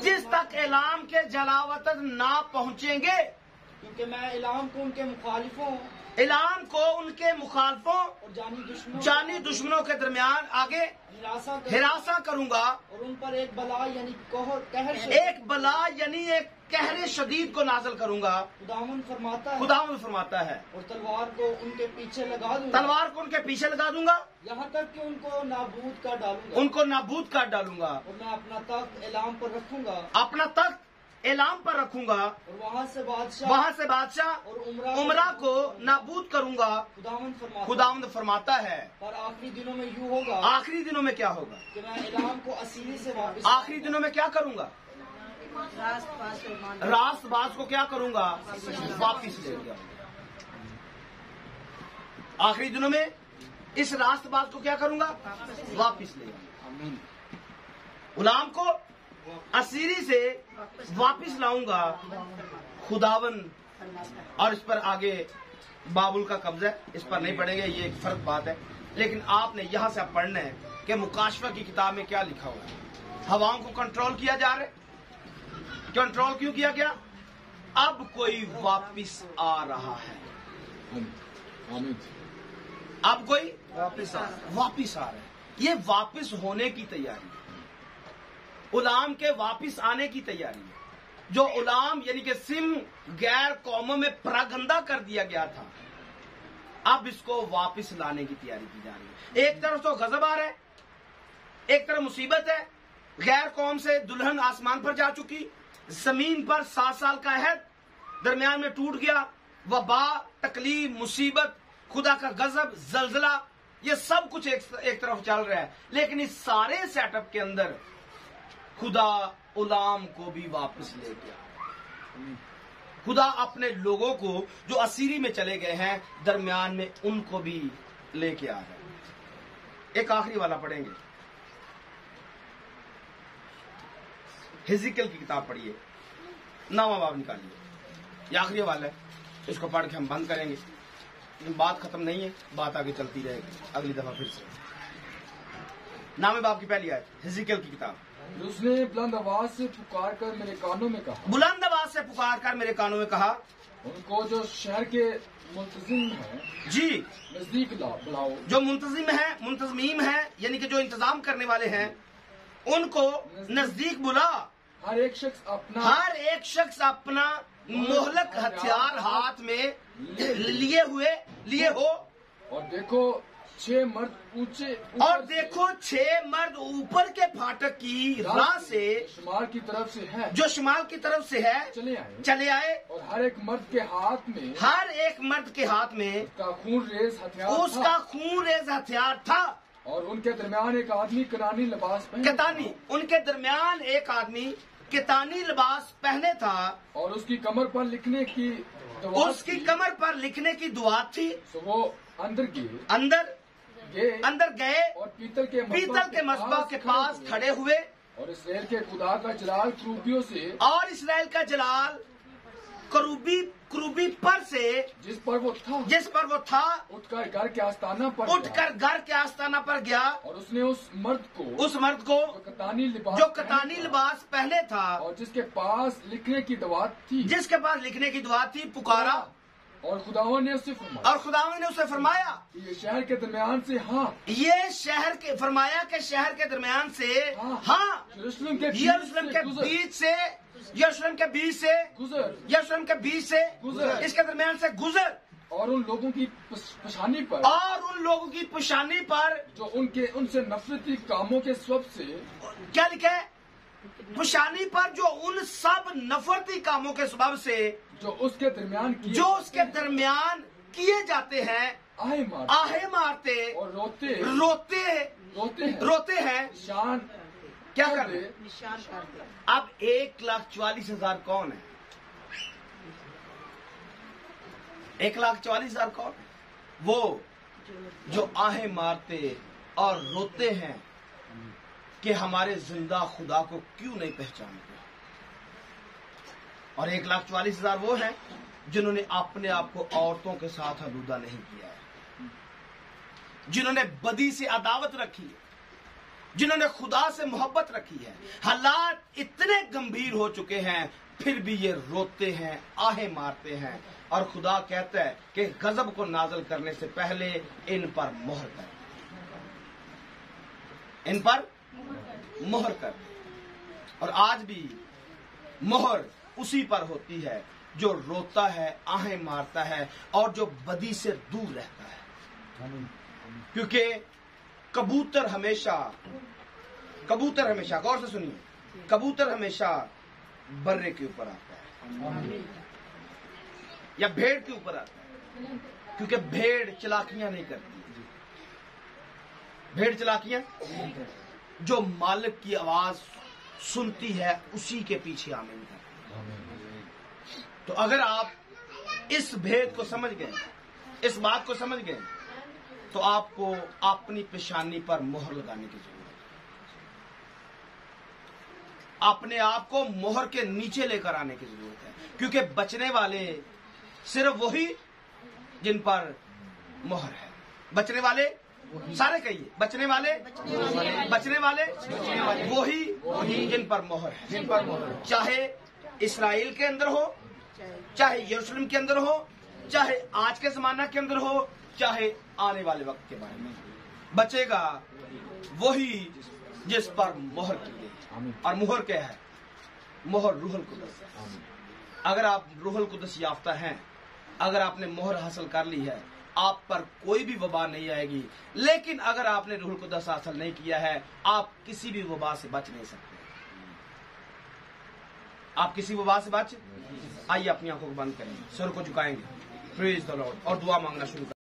जिस तक एलाम के जलावतन ना पहुंचेंगे, क्योंकि मैं इलाम को उनके मुखालिफों और जानी दुश्मनों के दरमियान आगे हिरासा करूंगा और उन पर एक बला यानी एक कहरे शदीद को नाज़िल करूंगा। खुदावंद फरमाता है और तलवार को उनके पीछे लगा दूंगा यहाँ तक कि उनको नाबूद कर डालूंगा। और मैं अपना तख्त एलाम पर रखूंगा और वहाँ से बादशाह और उमरा को नाबूद करूंगा। खुदावंद फरमाता है। पर आखिरी दिनों में यूं होगा। आखिरी दिनों में क्या होगा? कि मैं इलाम को असीरी से वापस आखिरी दिनों में क्या करूंगा? रास्तबाज को क्या करूंगा? वापिस ले गया। आखिरी दिनों में इस रास्तबाज को क्या करूंगा? वापिस ले गया। गुलाम को असीरी से वापिस लाऊंगा। खुदावन और इस पर आगे बाबुल का कब्जा है, इस पर नहीं पढ़ेंगे, ये एक फर्क बात है। लेकिन आपने यहां से पढ़ना है कि मुकाशफा की किताब में क्या लिखा हुआ है। हवाओं को कंट्रोल किया जा रहा है। कंट्रोल क्यों किया गया? अब कोई वापिस आ रहा है। अब कोई वापिस आ रहा है। ये वापिस होने की तैयारी है। गुलाम के वापिस आने की तैयारी है। जो गुलाम यानी कि सिम गैर कौमों में परागंदा कर दिया गया था, अब इसको वापिस लाने की तैयारी की जा रही है। एक तरफ तो गजब आ रहा है, एक तरफ मुसीबत है। गैर कौम से दुल्हन आसमान पर जा चुकी, जमीन पर 7 साल का अहद दरमियान में टूट गया। वबा, तकलीफ, मुसीबत, खुदा का गजब, जलजला, ये सब कुछ एक तरफ चल रहा है। लेकिन इस सारे सेटअप के अंदर खुदा गुलाम को भी वापस ले गया। खुदा अपने लोगों को जो असीरी में चले गए हैं दरमियान में उनको भी लेके आ रहे हैं। एक आखिरी वाला पढ़ेंगे, हिजकिय्याह की किताब पढ़िए, 9वां बाब निकालिए। ये आखिरी वाला है, इसको पढ़ के हम बंद करेंगे। बात खत्म नहीं है, बात आगे चलती रहेगी अगली दफा फिर से। 9वें बाब की पहली आयत, हिजकिय्याह की किताब। उसने बुलंद आवाज से पुकार कर मेरे कानों में कहा। बुलंद आवाज से पुकार कर मेरे कानों में कहा, उनको जो शहर के मुंतजिम है जी नजदीक बुलाओ। जो मुंतजिम है यानी कि जो इंतजाम करने वाले हैं, उनको नजदीक बुला। हर एक शख्स अपना मोहलक हथियार हाथ में लिए हो। और देखो 6 मर्द ऊपर के फाटक की राह से शुमाल की तरफ से है, जो शुमाल की तरफ से है चले आए। और हर एक मर्द के हाथ में उसका खून रेज हथियार था। और उनके दरमियान एक आदमी कितानी लिबास पहने था। और उसकी कमर पर लिखने की दुआ थी। तो वो अंदर गए और पीतल के मसबा के पास खड़े हुए। और इसराइल के खुदा का जलाल करूबियों से, और इसराइल का जलाल करूबी पर से जिस पर वो था उठकर घर के आस्ताना पर गया। और उसने उस मर्द को जो कतानी लिबास पहने था और जिसके पास लिखने की दुआ थी पुकारा। और खुदावन ने उससे फरमाया, और खुदावंद ने उसे फरमाया, ये शहर के दरमियान से हाँ, ये शहर के फरमाया के शहर के दरमियान से हाँ, यरूशलेम के यरूशलेम के गुजर, बीच से, यरूशलेम के बीच से, गुजर, यरूशलेम के बीच से, गुजर, इसके दरमियान से गुजर, और उन लोगों की परेशानी पर, और उन लोगों की पेशानी पर जो उनसे नफरती कामों के स्वब से, क्या लिखा है? पेशानी पर जो उन सब नफरती कामों के स्वभाव से जो उसके दरमियान किए, जो उसके दरमियान किए जाते हैं, आहे मारते और रोते हैं, शान क्या कर रहे? निशान कर दे। अब 1,44,000 कौन है? 1,44,000 कौन? वो जो आहे मारते और रोते हैं कि हमारे जिंदा खुदा को क्यों नहीं पहचानते। और 1,44,000 वो हैं जिन्होंने अपने आप को औरतों के साथ आलूदा नहीं किया है, जिन्होंने बदी से अदावत रखी है, जिन्होंने खुदा से मोहब्बत रखी है। हालात इतने गंभीर हो चुके हैं, फिर भी ये रोते हैं, आहे मारते हैं, और खुदा कहता है कि गजब को नाज़िल करने से पहले इन पर मोहर कर, इन पर मोहर कर। और आज भी मोहर उसी पर होती है जो रोता है, आहें मारता है, और जो बदी से दूर रहता है। क्योंकि कबूतर हमेशा, गौर से सुनिए, कबूतर हमेशा बर्रे के ऊपर आता है या भेड़ के ऊपर आता है, क्योंकि भेड़ चलाकियां नहीं करती। भेड़ चलाकियां, जो मालिक की आवाज सुनती है उसी के पीछे आमीन करती है। तो अगर आप इस भेद को समझ गए, इस बात को समझ गए, तो आपको अपनी पेशानी पर मोहर लगाने की जरूरत है। अपने आप को मोहर के नीचे लेकर आने की जरूरत है, क्योंकि बचने वाले सिर्फ वही जिन पर मोहर है। बचने वाले सारे कहिए, बचने वाले वही जिन पर मोहर है, जिन पर मोहर, चाहे इस्राएल के अंदर हो, चाहे यरूशलेम के अंदर हो, चाहे आज के जमाना के अंदर हो, चाहे आने वाले वक्त के बारे में। बचेगा वही जिस पर मोहर की गई। और मोहर क्या है? मोहर रूहुल कुदस है। अगर आप रूहुल कुदस याफ्ता हैं, अगर आपने मोहर हासिल कर ली है, आप पर कोई भी वबा नहीं आएगी। लेकिन अगर आपने रूहुल कुदस हासिल नहीं किया है, आप किसी भी वबा से बच नहीं सकते। आप किसी वबा से बच, आइए अपनी आंखों को बंद करें, सर को झुकाएंगे, प्रेज द लॉर्ड, और दुआ मांगना शुरू करें।